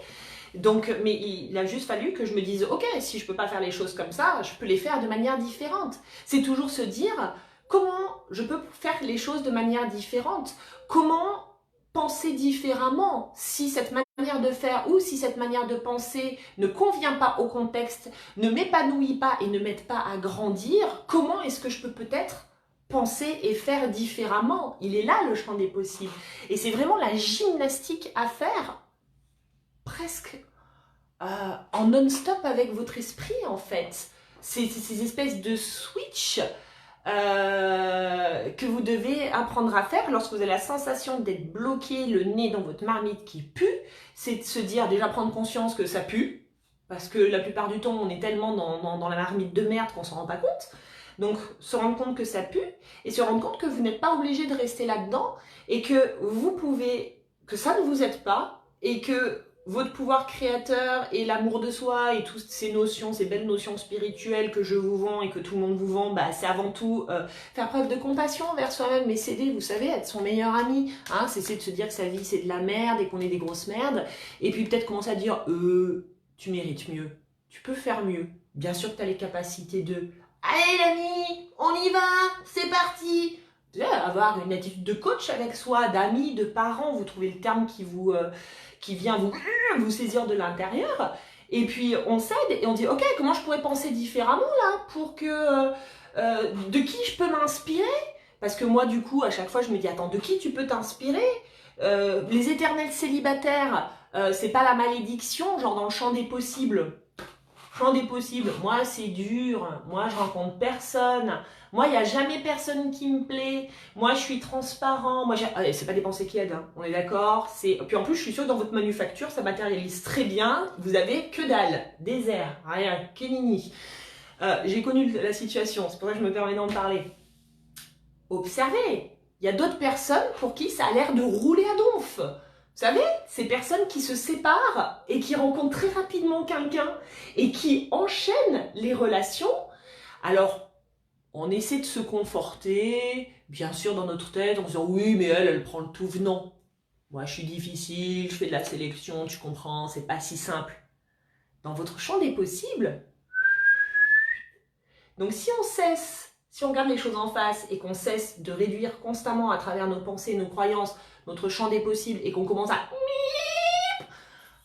Donc, mais il a juste fallu que je me dise, ok, si je peux pas faire les choses comme ça, je peux les faire de manière différente. C'est toujours se dire, comment je peux faire les choses de manière différente? Comment penser différemment si cette manière de faire ou si cette manière de penser ne convient pas au contexte, ne m'épanouit pas et ne m'aide pas à grandir? Comment est-ce que je peux peut-être penser et faire différemment? Il est là le champ des possibles. Et c'est vraiment la gymnastique à faire presque en non-stop avec votre esprit en fait. C'est ces espèces de switch que vous devez apprendre à faire lorsque vous avez la sensation d'être bloqué, le nez dans votre marmite qui pue. C'est de se dire, déjà prendre conscience que ça pue, parce que la plupart du temps on est tellement dans la marmite de merde qu'on s'en rend pas compte. Donc se rendre compte que ça pue et se rendre compte que vous n'êtes pas obligé de rester là-dedans et que vous pouvez, que ça ne vous aide pas et que votre pouvoir créateur et l'amour de soi et toutes ces notions, ces belles notions spirituelles que je vous vends et que tout le monde vous vend, c'est avant tout faire preuve de compassion envers soi-même et s'aider, vous savez, être son meilleur ami. Hein, c'est de se dire que sa vie c'est de la merde et qu'on est des grosses merdes. Et puis peut-être commencer à dire tu mérites mieux, tu peux faire mieux. Bien sûr que tu as les capacités de allez l'ami, on y va, c'est parti. Avoir une attitude de coach avec soi, d'amis, de parents, vous trouvez le terme qui vient vous saisir de l'intérieur. Et puis on s'aide et on dit ok, comment je pourrais penser différemment là pour que de qui je peux m'inspirer? Parce que moi du coup à chaque fois je me dis attends, de qui tu peux t'inspirer? Les éternels célibataires, c'est pas la malédiction, genre dans le champ des possibles. Champ des possibles, moi c'est dur, moi je rencontre personne, moi il n'y a jamais personne qui me plaît, moi je suis transparent, moi c'est pas des pensées qui aident, hein, on est d'accord. Puis en plus je suis sûre que dans votre manufacture ça matérialise très bien, vous avez que dalle, désert, rien, que nini. J'ai connu la situation, c'est pour ça que je me permets d'en parler. Observez, il y a d'autres personnes pour qui ça a l'air de rouler à donf. Vous savez, ces personnes qui se séparent et qui rencontrent très rapidement quelqu'un et qui enchaînent les relations. Alors, on essaie de se conforter, bien sûr dans notre tête, en disant oui, mais elle prend le tout venant. Moi, je suis difficile, je fais de la sélection, tu comprends, c'est pas si simple. Dans votre champ des possibles, donc si on regarde les choses en face et qu'on cesse de réduire constamment à travers nos pensées, nos croyances, notre champ des possibles et qu'on commence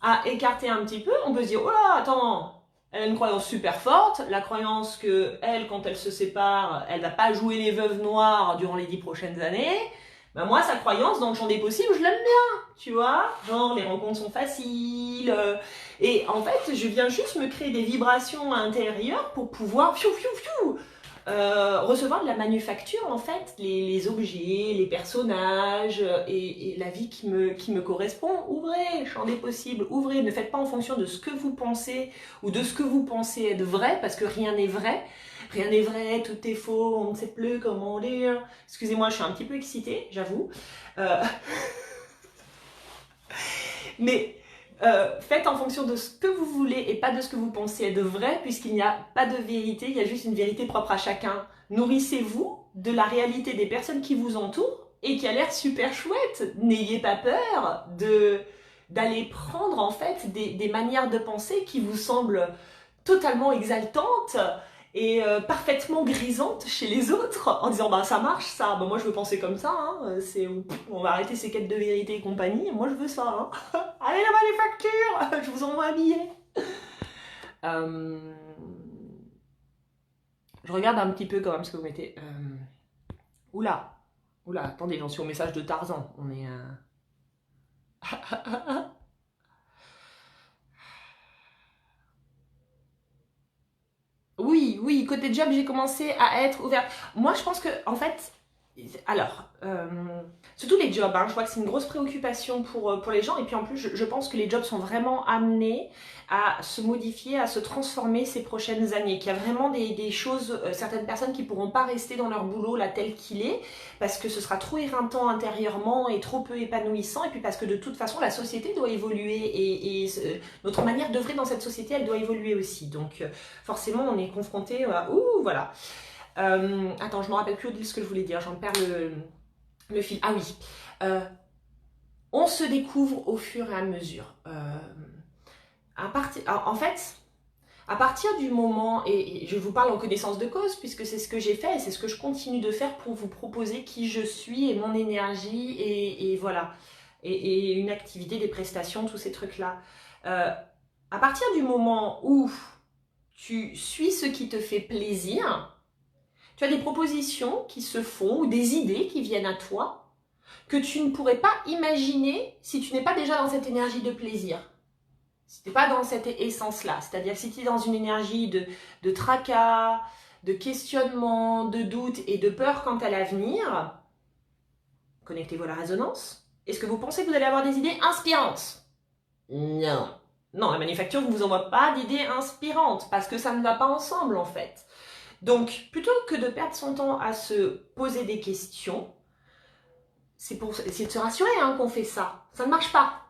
à écarter un petit peu, on peut se dire, oh là, attends, elle a une croyance super forte, la croyance que elle, quand elle se sépare, elle va pas jouer les veuves noires durant les 10 prochaines années. Moi, sa croyance dans le champ des possibles, je l'aime bien, tu vois, genre les rencontres sont faciles, et en fait, je viens juste me créer des vibrations intérieures pour pouvoir recevoir de la manufacture, en fait, les objets, les personnages et la vie qui me correspond. Ouvrez, champ des possibles, ouvrez. Ne faites pas en fonction de ce que vous pensez ou de ce que vous pensez être vrai, parce que rien n'est vrai. Rien n'est vrai, tout est faux, on ne sait plus comment lire. Excusez-moi, je suis un petit peu excitée, j'avoue. Mais faites en fonction de ce que vous voulez et pas de ce que vous pensez être vrai, puisqu'il n'y a pas de vérité, il y a juste une vérité propre à chacun. Nourrissez-vous de la réalité des personnes qui vous entourent et qui a l'air super chouette. N'ayez pas peur d'aller prendre en fait des manières de penser qui vous semblent totalement exaltantes et parfaitement grisante chez les autres en disant ça marche ça, moi je veux penser comme ça, hein. On va arrêter ces quêtes de vérité et compagnie, moi je veux ça, hein. Allez la manufacture, je vous envoie un billet. Je regarde un petit peu quand même ce que vous mettez. Oula, attendez, j'en suis au message de Tarzan, on est... Oui, côté job, j'ai commencé à être ouverte. Moi, je pense que, en fait, Alors, surtout les jobs, hein, je vois que c'est une grosse préoccupation pour les gens. Et puis en plus, je pense que les jobs sont vraiment amenés à se modifier, à se transformer ces prochaines années. Qu'il y a vraiment des choses, certaines personnes qui ne pourront pas rester dans leur boulot là tel qu'il est, parce que ce sera trop éreintant intérieurement et trop peu épanouissant. Et puis parce que de toute façon, la société doit évoluer et notre manière d'œuvrer dans cette société, elle doit évoluer aussi. Donc forcément, on est confronté à... Ouh, voilà. Attends, je me rappelle plus ce que je voulais dire, j'en perds le fil. Ah oui, on se découvre au fur et à mesure. En fait, à partir du moment, et je vous parle en connaissance de cause, puisque c'est ce que j'ai fait et c'est ce que je continue de faire pour vous proposer qui je suis et mon énergie et voilà, et une activité, des prestations, tous ces trucs-là. À partir du moment où tu suis ce qui te fait plaisir, tu as des propositions qui se font ou des idées qui viennent à toi que tu ne pourrais pas imaginer si tu n'es pas déjà dans cette énergie de plaisir. Si tu n'es pas dans cette essence-là. C'est-à-dire si tu es dans une énergie de tracas, de questionnement, de doute et de peur quant à l'avenir, connectez-vous à la résonance. Est-ce que vous pensez que vous allez avoir des idées inspirantes? Non. Non, la manufacture ne vous envoie pas d'idées inspirantes parce que ça ne va pas ensemble en fait. Donc, plutôt que de perdre son temps à se poser des questions, c'est pour essayer de se rassurer qu'on fait ça. Ça ne marche pas.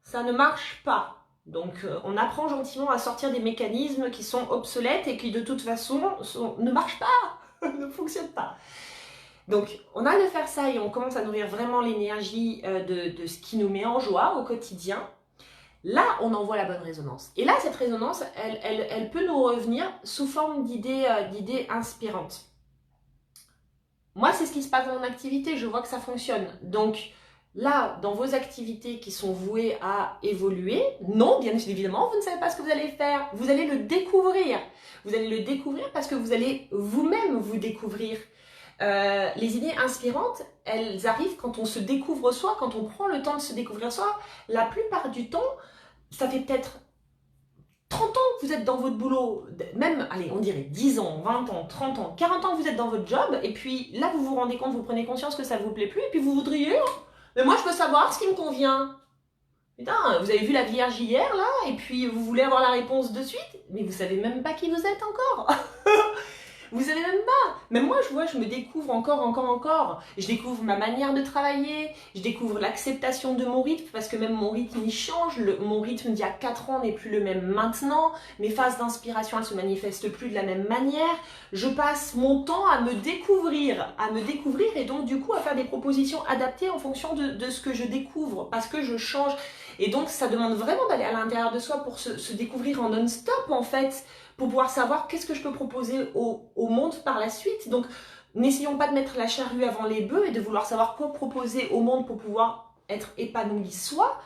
Ça ne marche pas. Donc, on apprend gentiment à sortir des mécanismes qui sont obsolètes et qui, de toute façon, ne marchent pas, ne fonctionnent pas. Donc, on a de faire ça et on commence à nourrir vraiment l'énergie de ce qui nous met en joie au quotidien. Là, on envoie la bonne résonance. Et là, cette résonance, elle peut nous revenir sous forme d'idées inspirantes. Moi, c'est ce qui se passe dans mon activité. Je vois que ça fonctionne. Donc, là, dans vos activités qui sont vouées à évoluer, non, bien évidemment, vous ne savez pas ce que vous allez faire. Vous allez le découvrir. Vous allez le découvrir parce que vous allez vous-même vous découvrir. Les idées inspirantes, elles arrivent quand on se découvre soi, quand on prend le temps de se découvrir soi. La plupart du temps, ça fait peut-être 30 ans que vous êtes dans votre boulot, même, allez, on dirait 10 ans, 20 ans, 30 ans, 40 ans que vous êtes dans votre job, et puis là, vous vous rendez compte, vous prenez conscience que ça ne vous plaît plus, et puis vous voudriez, mais moi, je veux savoir ce qui me convient. Putain, vous avez vu la Vierge hier, là, et puis vous voulez avoir la réponse de suite, mais vous savez même pas qui vous êtes encore. Vous savez même pas. Même moi, je me découvre encore. Je découvre ma manière de travailler, je découvre l'acceptation de mon rythme, parce que même mon rythme, il change. Mon rythme d'il y a 4 ans n'est plus le même maintenant. Mes phases d'inspiration, elles se manifestent plus de la même manière. Je passe mon temps à me découvrir et donc du coup à faire des propositions adaptées en fonction de ce que je découvre, parce que je change. Et donc, ça demande vraiment d'aller à l'intérieur de soi pour se découvrir en non-stop, en fait, pour pouvoir savoir qu'est-ce que je peux proposer au monde par la suite. Donc, n'essayons pas de mettre la charrue avant les bœufs et de vouloir savoir quoi proposer au monde pour pouvoir être épanoui soi.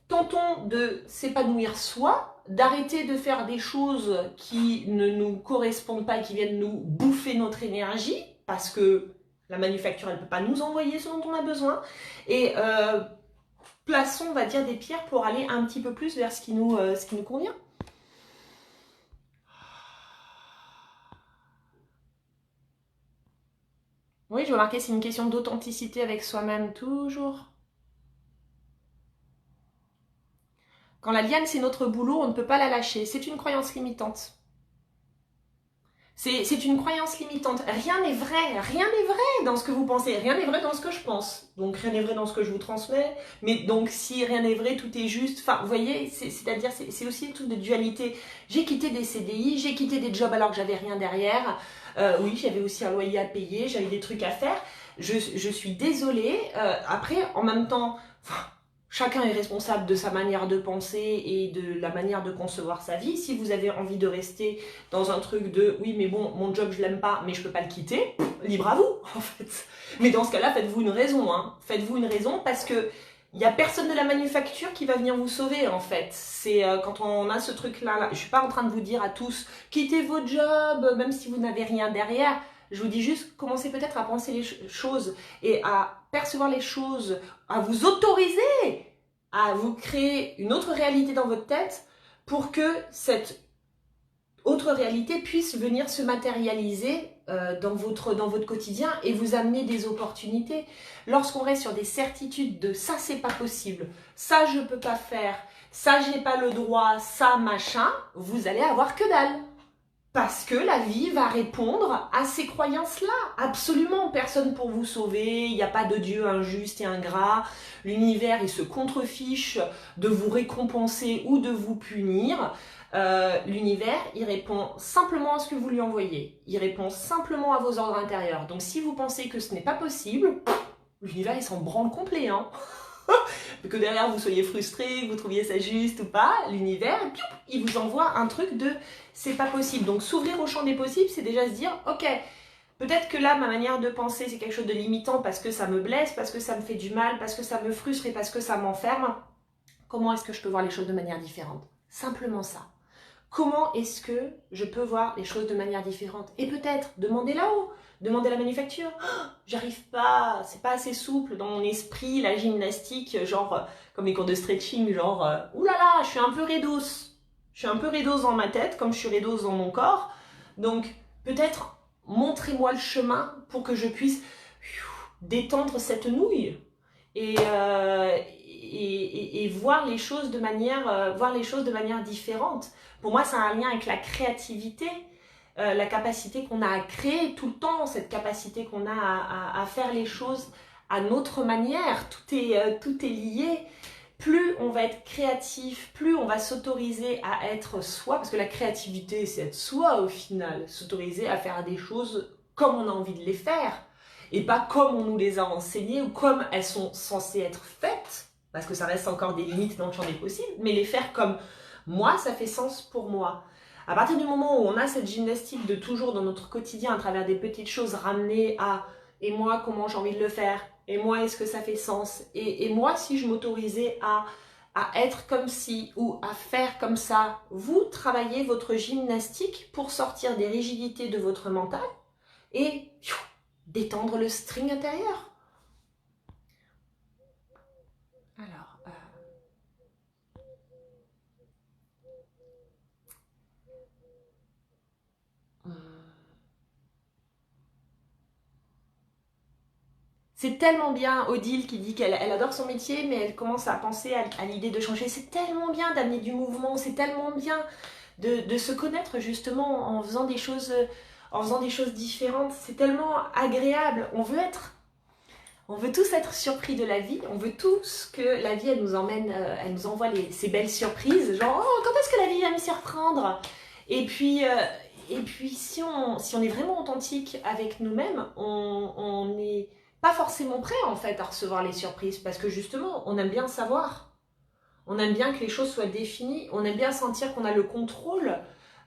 Tentons de s'épanouir soi, d'arrêter de faire des choses qui ne nous correspondent pas et qui viennent nous bouffer notre énergie, parce que la manufacture, elle ne peut pas nous envoyer ce dont on a besoin. Et plaçons, on va dire, des pierres pour aller un petit peu plus vers ce qui nous convient. Oui, je remarquais, c'est une question d'authenticité avec soi-même, toujours. Quand la liane, c'est notre boulot, on ne peut pas la lâcher. C'est une croyance limitante. C'est une croyance limitante. Rien n'est vrai dans ce que vous pensez, rien n'est vrai dans ce que je pense. Donc rien n'est vrai dans ce que je vous transmets, mais donc si rien n'est vrai, tout est juste. Enfin, vous voyez, c'est-à-dire c'est aussi un truc de dualité. J'ai quitté des CDI, j'ai quitté des jobs alors que j'avais rien derrière. Oui, j'avais aussi un loyer à payer, j'avais des trucs à faire. Je suis désolée. Après, en même temps... Chacun est responsable de sa manière de penser et de la manière de concevoir sa vie. Si vous avez envie de rester dans un truc de « oui, mais bon, mon job, je l'aime pas, mais je peux pas le quitter », libre à vous, en fait. Mais dans ce cas-là, faites-vous une raison. Faites-vous une raison parce que il n'y a personne de la manufacture qui va venir vous sauver, en fait. C'est quand on a ce truc-là, je suis pas en train de vous dire à tous « quittez votre job, même si vous n'avez rien derrière ». Je vous dis juste, commencez peut-être à penser les choses et à percevoir les choses, à vous autoriser à vous créer une autre réalité dans votre tête pour que cette autre réalité puisse venir se matérialiser dans votre quotidien et vous amener des opportunités. Lorsqu'on reste sur des certitudes de ça c'est pas possible, ça je peux pas faire, ça j'ai pas le droit, ça machin, vous allez avoir que dalle. Parce que la vie va répondre à ces croyances-là. Absolument, personne pour vous sauver, il n'y a pas de Dieu injuste et ingrat. L'univers, il se contrefiche de vous récompenser ou de vous punir. L'univers, il répond simplement à ce que vous lui envoyez. Il répond simplement à vos ordres intérieurs. Donc si vous pensez que ce n'est pas possible, l'univers, il s'en branle complet, hein. Que derrière vous soyez frustré, que vous trouviez ça juste ou pas, l'univers, il vous envoie un truc de c'est pas possible. Donc s'ouvrir au champ des possibles, c'est déjà se dire ok, peut-être que là ma manière de penser c'est quelque chose de limitant parce que ça me blesse, parce que ça me fait du mal, parce que ça me frustre et parce que ça m'enferme. Comment est-ce que je peux voir les choses de manière différente? Simplement ça. Comment est-ce que je peux voir les choses de manière différente? Et peut-être demander là-haut, demander à la manufacture. Oh, j'arrive pas, c'est pas assez souple dans mon esprit, la gymnastique, genre comme les cours de stretching, genre oulala, je suis un peu raidos. Je suis un peu raidos dans ma tête, comme je suis raidos dans mon corps. Donc peut-être montrez-moi le chemin pour que je puisse détendre cette nouille et voir les choses de manière différente. Pour moi, c'est un lien avec la créativité, la capacité qu'on a à créer tout le temps, cette capacité qu'on a à faire les choses à notre manière. Tout est lié. Plus on va être créatif, plus on va s'autoriser à être soi, parce que la créativité, c'est être soi au final, s'autoriser à faire des choses comme on a envie de les faire, et pas comme on nous les a enseignées ou comme elles sont censées être faites, parce que ça reste encore des limites dans le champ des possibles, mais les faire comme moi, ça fait sens pour moi. À partir du moment où on a cette gymnastique de toujours dans notre quotidien, à travers des petites choses ramenées à « et moi, comment j'ai envie de le faire ? Et moi, est-ce que ça fait sens ? Et moi, si je m'autorisais à être comme ci ou à faire comme ça », vous travaillez votre gymnastique pour sortir des rigidités de votre mental et détendre le string intérieur. Alors, c'est tellement bien, Odile qui dit qu'elle adore son métier, mais elle commence à penser à l'idée de changer. C'est tellement bien d'amener du mouvement, c'est tellement bien de se connaître justement en faisant des choses différentes. C'est tellement agréable. On veut tous être surpris de la vie. On veut tous que la vie, elle nous emmène, elle nous envoie ces belles surprises. Genre, oh, quand est-ce que la vie va me surprendre ? Et puis si on est vraiment authentique avec nous-mêmes, on n'est pas forcément prêt en fait à recevoir les surprises parce que justement, on aime bien savoir. On aime bien que les choses soient définies. On aime bien sentir qu'on a le contrôle.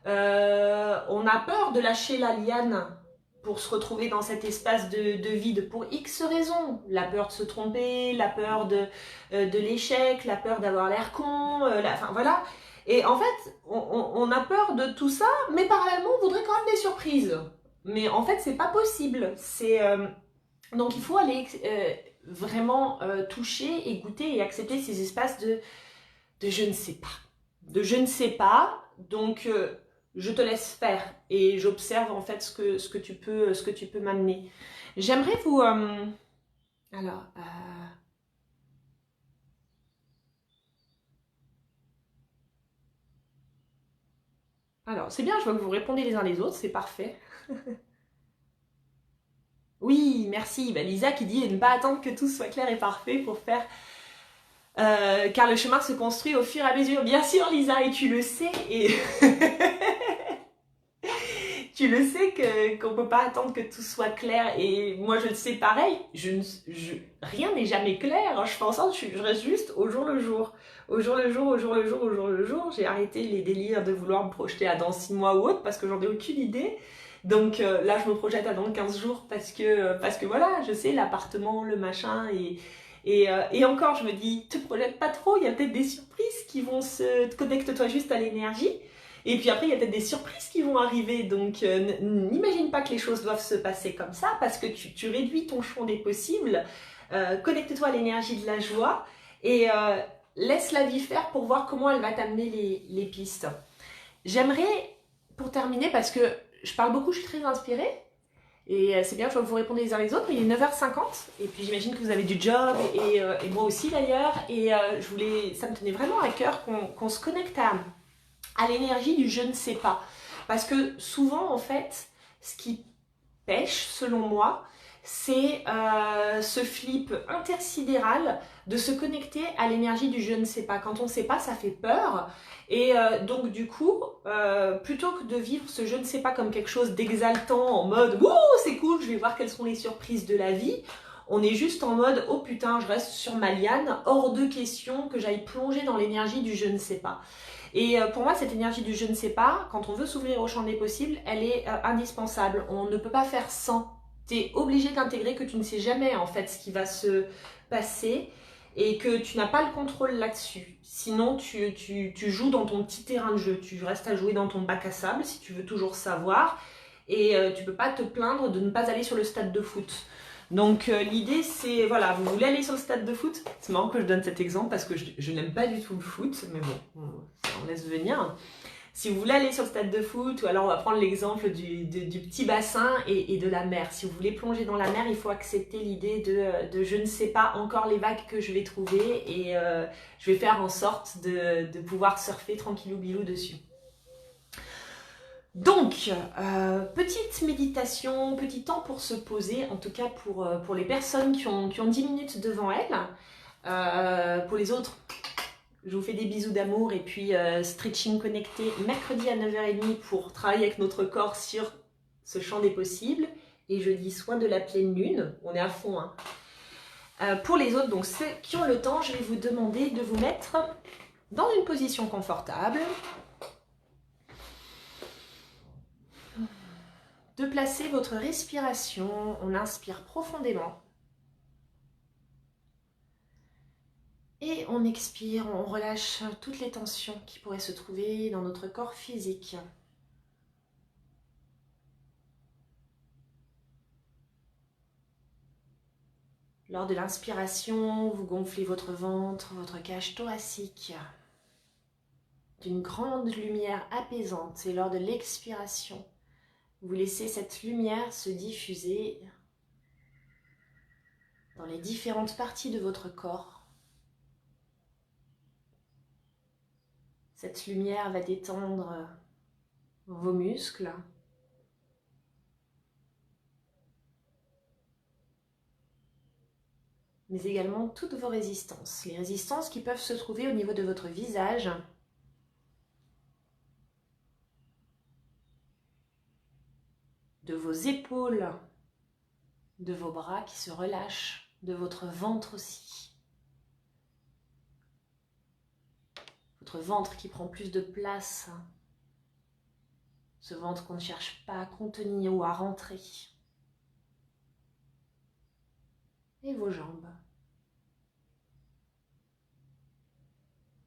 On a peur de lâcher la liane pour se retrouver dans cet espace de vide pour X raisons. La peur de se tromper, la peur de l'échec, la peur d'avoir l'air con, enfin voilà. Et en fait, on a peur de tout ça, mais parallèlement, on voudrait quand même des surprises. Mais en fait, c'est pas possible. Donc, il faut aller vraiment toucher et goûter et accepter ces espaces de je ne sais pas. De je ne sais pas, donc je te laisse faire et j'observe en fait ce que tu peux m'amener. J'aimerais vous... Alors... Alors, c'est bien, je vois que vous répondez les uns les autres, c'est parfait. Oui, merci. Bah, Lisa qui dit ne pas attendre que tout soit clair et parfait pour faire... car le chemin se construit au fur et à mesure. Bien sûr, Lisa, et tu le sais. Et tu le sais qu'on ne peut pas attendre que tout soit clair. Et moi, je le sais pareil. Rien n'est jamais clair. Je fais en sorte, je reste juste au jour le jour. Au jour le jour, au jour le jour, au jour le jour. J'ai arrêté les délires de vouloir me projeter à dans 6 mois ou autre parce que j'en ai aucune idée. Donc là, je me projette à dans 15 jours parce que voilà, je sais, l'appartement, le machin et encore, je me dis, te projette pas trop, il y a peut-être des surprises qui vont connecte-toi juste à l'énergie. Et puis après, il y a peut-être des surprises qui vont arriver. Donc, n'imagine pas que les choses doivent se passer comme ça parce que tu réduis ton champ des possibles. Connecte-toi à l'énergie de la joie et laisse la vie faire pour voir comment elle va t'amener les pistes. J'aimerais, pour terminer, parce que je parle beaucoup, je suis très inspirée, Et c'est bien, je vais vous répondre les uns les autres, mais il est 9h50, et puis j'imagine que vous avez du job, et moi aussi d'ailleurs, et ça me tenait vraiment à cœur qu'on se connecte à l'énergie du je ne sais pas. Parce que souvent, en fait, ce qui pêche, selon moi, c'est ce flip intersidéral de se connecter à l'énergie du je ne sais pas. Quand on ne sait pas, ça fait peur. Et donc du coup, plutôt que de vivre ce je ne sais pas comme quelque chose d'exaltant, en mode « Wouh, c'est cool, je vais voir quelles sont les surprises de la vie », on est juste en mode « Oh putain, je reste sur ma liane, hors de question que j'aille plonger dans l'énergie du je ne sais pas ». Et pour moi, cette énergie du je ne sais pas, quand on veut s'ouvrir au champ des possibles, elle est indispensable. On ne peut pas faire sans. Tu es obligé d'intégrer que tu ne sais jamais en fait ce qui va se passer et que tu n'as pas le contrôle là-dessus. Sinon, tu joues dans ton petit terrain de jeu. Tu restes à jouer dans ton bac à sable si tu veux toujours savoir. Et tu ne peux pas te plaindre de ne pas aller sur le stade de foot. Donc l'idée c'est, voilà, vous voulez aller sur le stade de foot? C'est marrant que je donne cet exemple parce que je n'aime pas du tout le foot, mais bon, on laisse venir. Si vous voulez aller sur le stade de foot, ou alors on va prendre l'exemple du petit bassin et de la mer. Si vous voulez plonger dans la mer, il faut accepter l'idée de je ne sais pas encore les vagues que je vais trouver et je vais faire en sorte de pouvoir surfer tranquillou bilou dessus. Donc, petite méditation, petit temps pour se poser, en tout cas pour les personnes qui ont 10 minutes devant elles. Pour les autres, je vous fais des bisous d'amour et puis stretching connecté mercredi à 9h30 pour travailler avec notre corps sur ce champ des possibles. Et jeudi, soin de la pleine lune, on est à fond. Hein. Pour les autres, donc ceux qui ont le temps, je vais vous demander de vous mettre dans une position confortable. De placer votre respiration, on inspire profondément. Et on expire, on relâche toutes les tensions qui pourraient se trouver dans notre corps physique. Lors de l'inspiration, vous gonflez votre ventre, votre cage thoracique d'une grande lumière apaisante. Et lors de l'expiration, vous laissez cette lumière se diffuser dans les différentes parties de votre corps. Cette lumière va détendre vos muscles, mais également toutes vos résistances. Les résistances qui peuvent se trouver au niveau de votre visage, de vos épaules, de vos bras qui se relâchent, de votre ventre aussi. Votre ventre qui prend plus de place, ce ventre qu'on ne cherche pas à contenir ou à rentrer. Et vos jambes.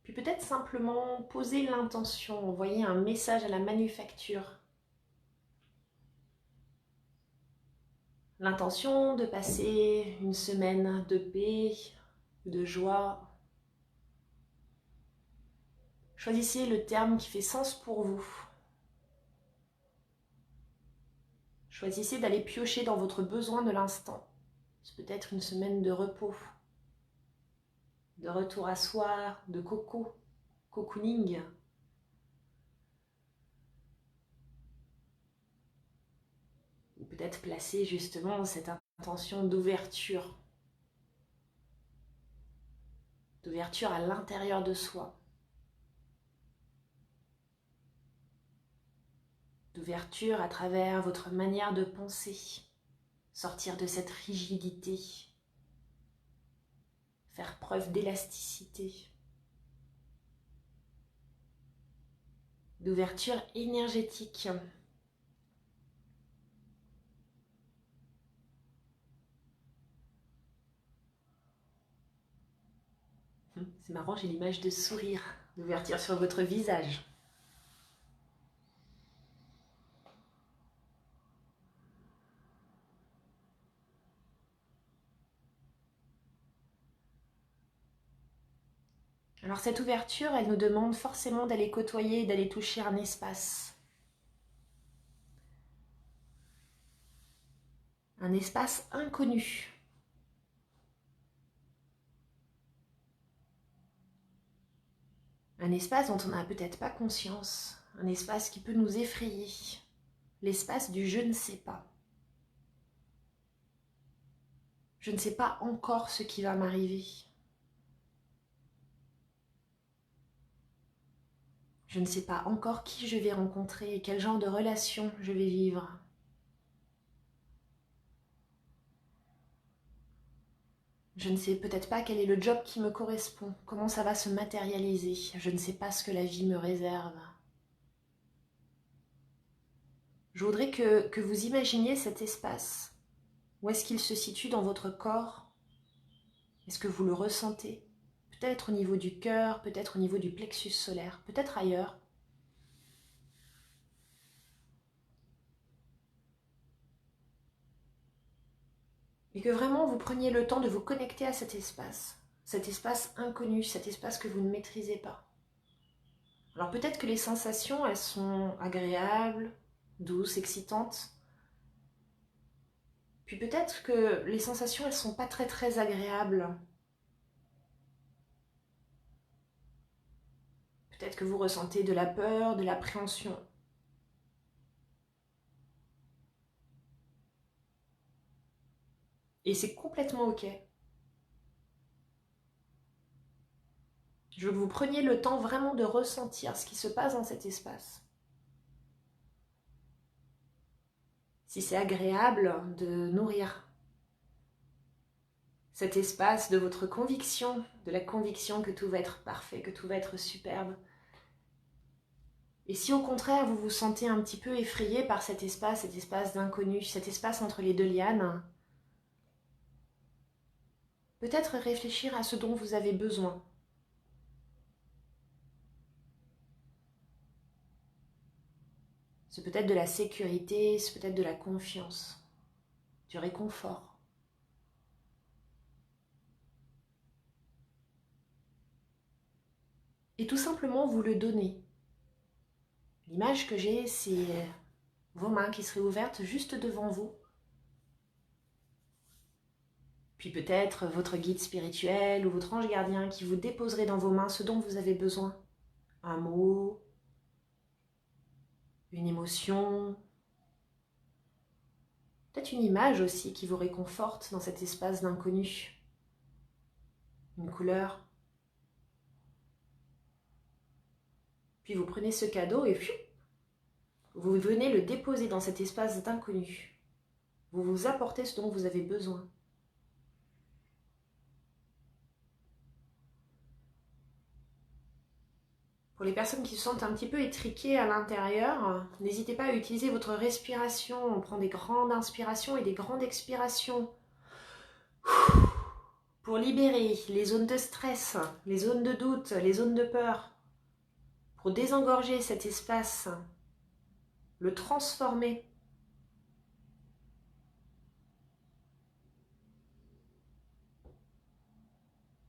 Puis peut-être simplement poser l'intention, envoyer un message à la manufacture. L'intention de passer une semaine de paix, de joie. Choisissez le terme qui fait sens pour vous. Choisissez d'aller piocher dans votre besoin de l'instant. C'est peut-être une semaine de repos, de retour à soi, de cocooning. Ou peut-être placer justement cette intention d'ouverture. D'ouverture à l'intérieur de soi. D'ouverture à travers votre manière de penser. Sortir de cette rigidité. Faire preuve d'élasticité. D'ouverture énergétique. C'est marrant, j'ai l'image de sourire, d'ouverture sur votre visage. Alors cette ouverture, elle nous demande forcément d'aller côtoyer, d'aller toucher un espace. un espace inconnu. Un espace dont on n'a peut-être pas conscience, un espace qui peut nous effrayer, l'espace du je ne sais pas. Je ne sais pas encore ce qui va m'arriver. Je ne sais pas encore qui je vais rencontrer et quel genre de relation je vais vivre. Je ne sais peut-être pas quel est le job qui me correspond, comment ça va se matérialiser. Je ne sais pas ce que la vie me réserve. Je voudrais que vous imaginiez cet espace. Où est-ce qu'il se situe dans votre corps? Est-ce que vous le ressentez? Peut-être au niveau du cœur, peut-être au niveau du plexus solaire, peut-être ailleurs. Et que vraiment vous preniez le temps de vous connecter à cet espace inconnu, cet espace que vous ne maîtrisez pas. Alors peut-être que les sensations, elles sont agréables, douces, excitantes. Puis peut-être que les sensations, elles sont pas très agréables. Peut-être que vous ressentez de la peur, de l'appréhension. Et c'est complètement ok. Je veux que vous preniez le temps vraiment de ressentir ce qui se passe dans cet espace. Si c'est agréable, de nourrir cet espace de votre conviction, de la conviction que tout va être parfait, que tout va être superbe. Et si au contraire vous vous sentez un petit peu effrayé par cet espace d'inconnu, cet espace entre les deux lianes, peut-être réfléchir à ce dont vous avez besoin. C'est peut-être de la sécurité, c'est peut-être de la confiance, du réconfort. Et tout simplement vous le donner. L'image que j'ai, c'est vos mains qui seraient ouvertes juste devant vous. Puis peut-être votre guide spirituel ou votre ange gardien qui vous déposerait dans vos mains ce dont vous avez besoin. Un mot, une émotion, peut-être une image aussi qui vous réconforte dans cet espace d'inconnu. Une couleur. Puis vous prenez ce cadeau et vous venez le déposer dans cet espace d'inconnu. Vous vous apportez ce dont vous avez besoin. Pour les personnes qui se sentent un petit peu étriquées à l'intérieur, n'hésitez pas à utiliser votre respiration. On prend des grandes inspirations et des grandes expirations pour libérer les zones de stress, les zones de doute, les zones de peur, pour désengorger cet espace, le transformer.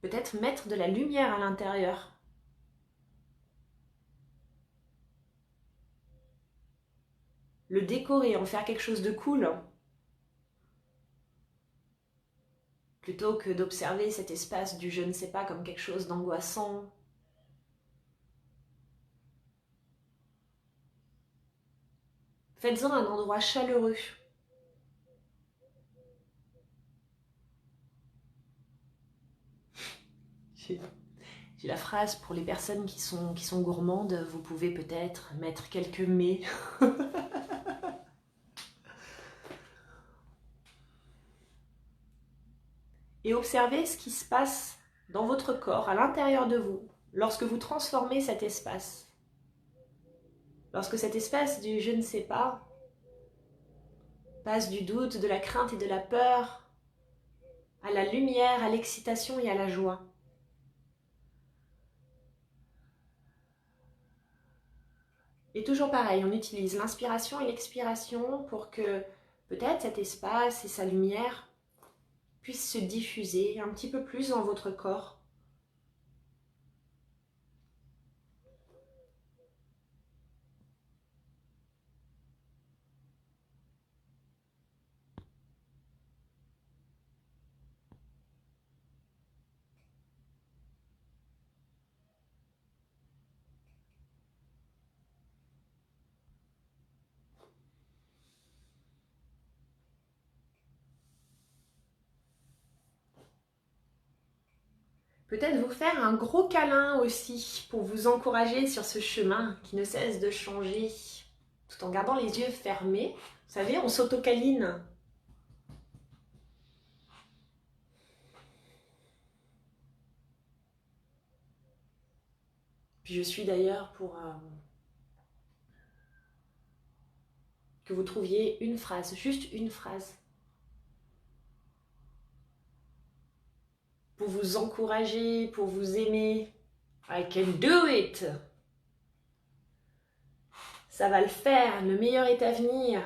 Peut-être mettre de la lumière à l'intérieur. Le décorer, en faire quelque chose de cool. Plutôt que d'observer cet espace du je ne sais pas comme quelque chose d'angoissant. Faites-en un endroit chaleureux. J'ai la phrase pour les personnes qui sont gourmandes, vous pouvez peut-être mettre quelques mets. Et observez ce qui se passe dans votre corps, à l'intérieur de vous, lorsque vous transformez cet espace. Lorsque cet espace du je ne sais pas passe du doute, de la crainte et de la peur à la lumière, à l'excitation et à la joie. Et toujours pareil, on utilise l'inspiration et l'expiration pour que peut-être cet espace et sa lumière puissent se diffuser un petit peu plus dans votre corps. Peut-être vous faire un gros câlin aussi pour vous encourager sur ce chemin qui ne cesse de changer, tout en gardant les yeux fermés. Vous savez, on s'auto-câline. Puis je suis d'ailleurs pour que vous trouviez une phrase, juste une phrase, pour vous encourager, pour vous aimer. I can do it! Ça va le faire, le meilleur est à venir.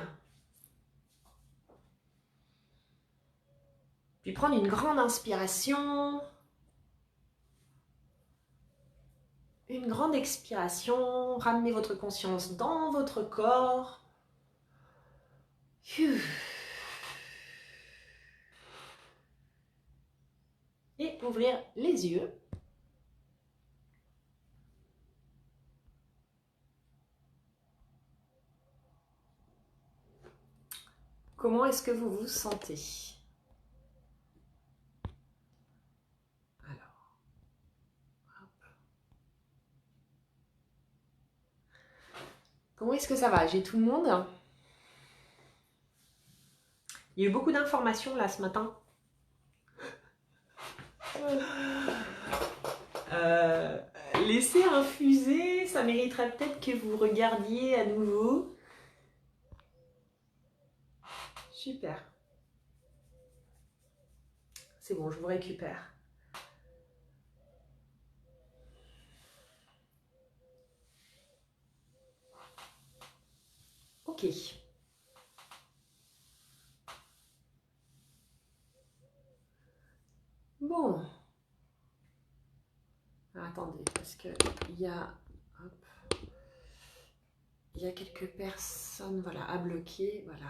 Puis prendre une grande inspiration, une grande expiration, ramenez votre conscience dans votre corps. Et ouvrir les yeux. Comment est-ce que vous vous sentez? Alors, hop. Comment est-ce que ça va? J'ai tout le monde. Il y a eu beaucoup d'informations là ce matin. Laissez infuser, ça mériterait peut-être que vous regardiez à nouveau. Super. C'est bon, je vous récupère. Ok. Bon. Attendez, parce que il y a quelques personnes, voilà, à bloquer, voilà.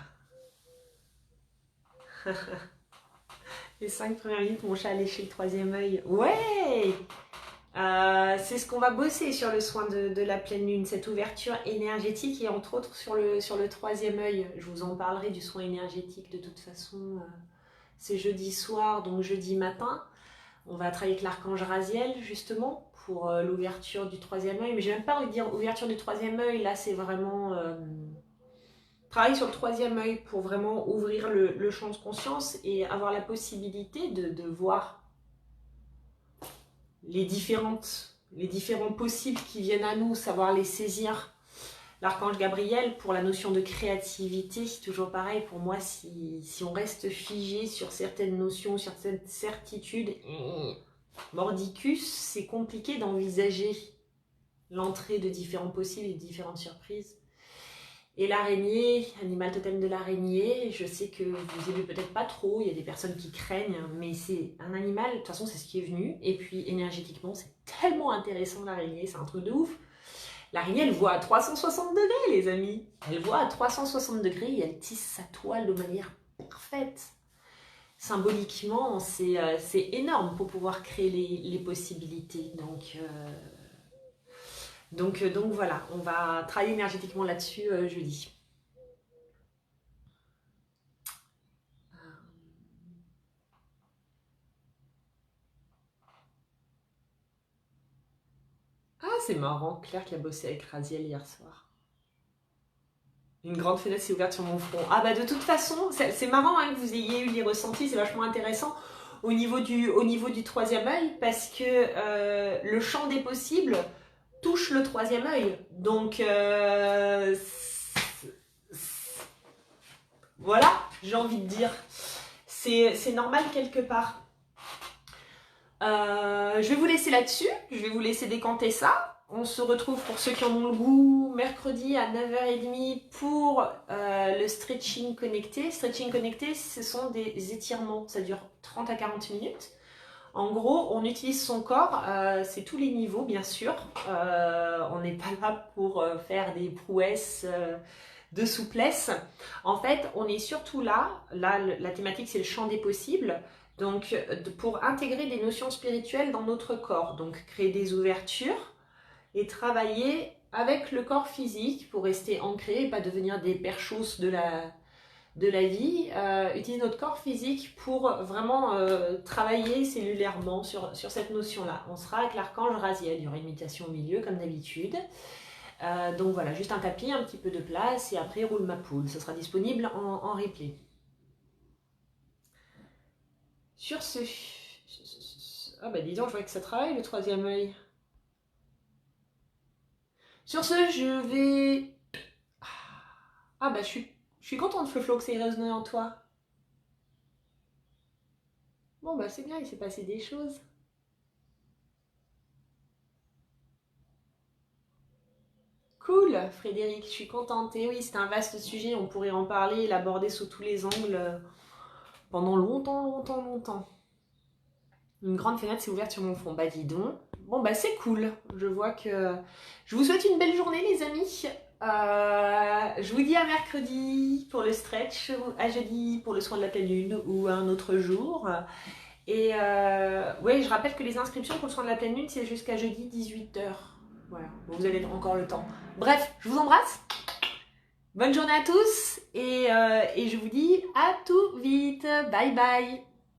Les 5 premières minutes, mon chat a léché le troisième œil. Ouais. C'est ce qu'on va bosser sur le soin de la pleine lune, cette ouverture énergétique et entre autres sur le troisième œil. Je vous en parlerai du soin énergétique de toute façon. C'est jeudi soir, donc jeudi matin. On va travailler avec l'archange Raziel justement pour l'ouverture du troisième œil. Mais je n'ai même pas envie de dire ouverture du troisième œil, là c'est vraiment travailler sur le troisième œil pour vraiment ouvrir le champ de conscience et avoir la possibilité de voir les différents possibles qui viennent à nous, savoir les saisir. L'archange Gabriel, pour la notion de créativité, c'est toujours pareil, pour moi, si on reste figé sur certaines notions, sur certaines certitudes, mordicus, c'est compliqué d'envisager l'entrée de différents possibles et de différentes surprises. Et l'araignée, animal totem de l'araignée, je sais que vous aimez peut-être pas trop, il y a des personnes qui craignent, mais c'est un animal, de toute façon c'est ce qui est venu, et puis énergétiquement c'est tellement intéressant l'araignée, c'est un truc de ouf. L'araignée elle voit à 360 degrés les amis, elle voit à 360 degrés et elle tisse sa toile de manière parfaite. Symboliquement c'est énorme pour pouvoir créer les possibilités, donc voilà, on va travailler énergétiquement là-dessus jeudi. Ah, c'est marrant, Claire qui a bossé avec Raziel hier soir. Une grande fenêtre s'est ouverte sur mon front. Ah bah de toute façon, c'est marrant hein, que vous ayez eu les ressentis, c'est vachement intéressant au niveau du troisième œil parce que le champ des possibles touche le troisième œil. Donc voilà, j'ai envie de dire, c'est normal quelque part. Je vais vous laisser là-dessus, je vais vous laisser décanter ça. On se retrouve pour ceux qui en ont le goût mercredi à 9h30 pour le stretching connecté. Stretching connecté, ce sont des étirements, ça dure 30 à 40 minutes. En gros, on utilise son corps, c'est tous les niveaux bien sûr. On n'est pas là pour faire des prouesses de souplesse. En fait, on est surtout là la thématique c'est le champ des possibles. Donc, pour intégrer des notions spirituelles dans notre corps, donc créer des ouvertures et travailler avec le corps physique pour rester ancré et pas devenir des perchos de de la vie, utiliser notre corps physique pour vraiment travailler cellulairement sur cette notion-là. On sera avec l'archange Raziel, il y aura une méditation au milieu comme d'habitude. Donc voilà, juste un tapis, un petit peu de place et après roule ma poule. Ça sera disponible en replay. Sur ce... Ah bah dis donc, je vois que ça travaille le troisième œil. Sur ce, je vais... Ah bah je suis contente Flo que ça ait résonné en toi. Bon bah c'est bien, il s'est passé des choses. Cool Frédéric, je suis contente. Et oui, c'est un vaste sujet, on pourrait en parler, l'aborder sous tous les angles pendant longtemps. Une grande fenêtre s'est ouverte sur mon front. Bah dis donc. Bon bah c'est cool. Je vois que... Je vous souhaite une belle journée les amis. Je vous dis à mercredi pour le stretch, à jeudi pour le soin de la pleine lune ou un autre jour. Et ouais, je rappelle que les inscriptions pour le soin de la pleine lune, c'est jusqu'à jeudi 18h. Voilà, vous avez encore le temps. Bref, je vous embrasse. Bonne journée à tous et je vous dis à tout vite. Bye bye.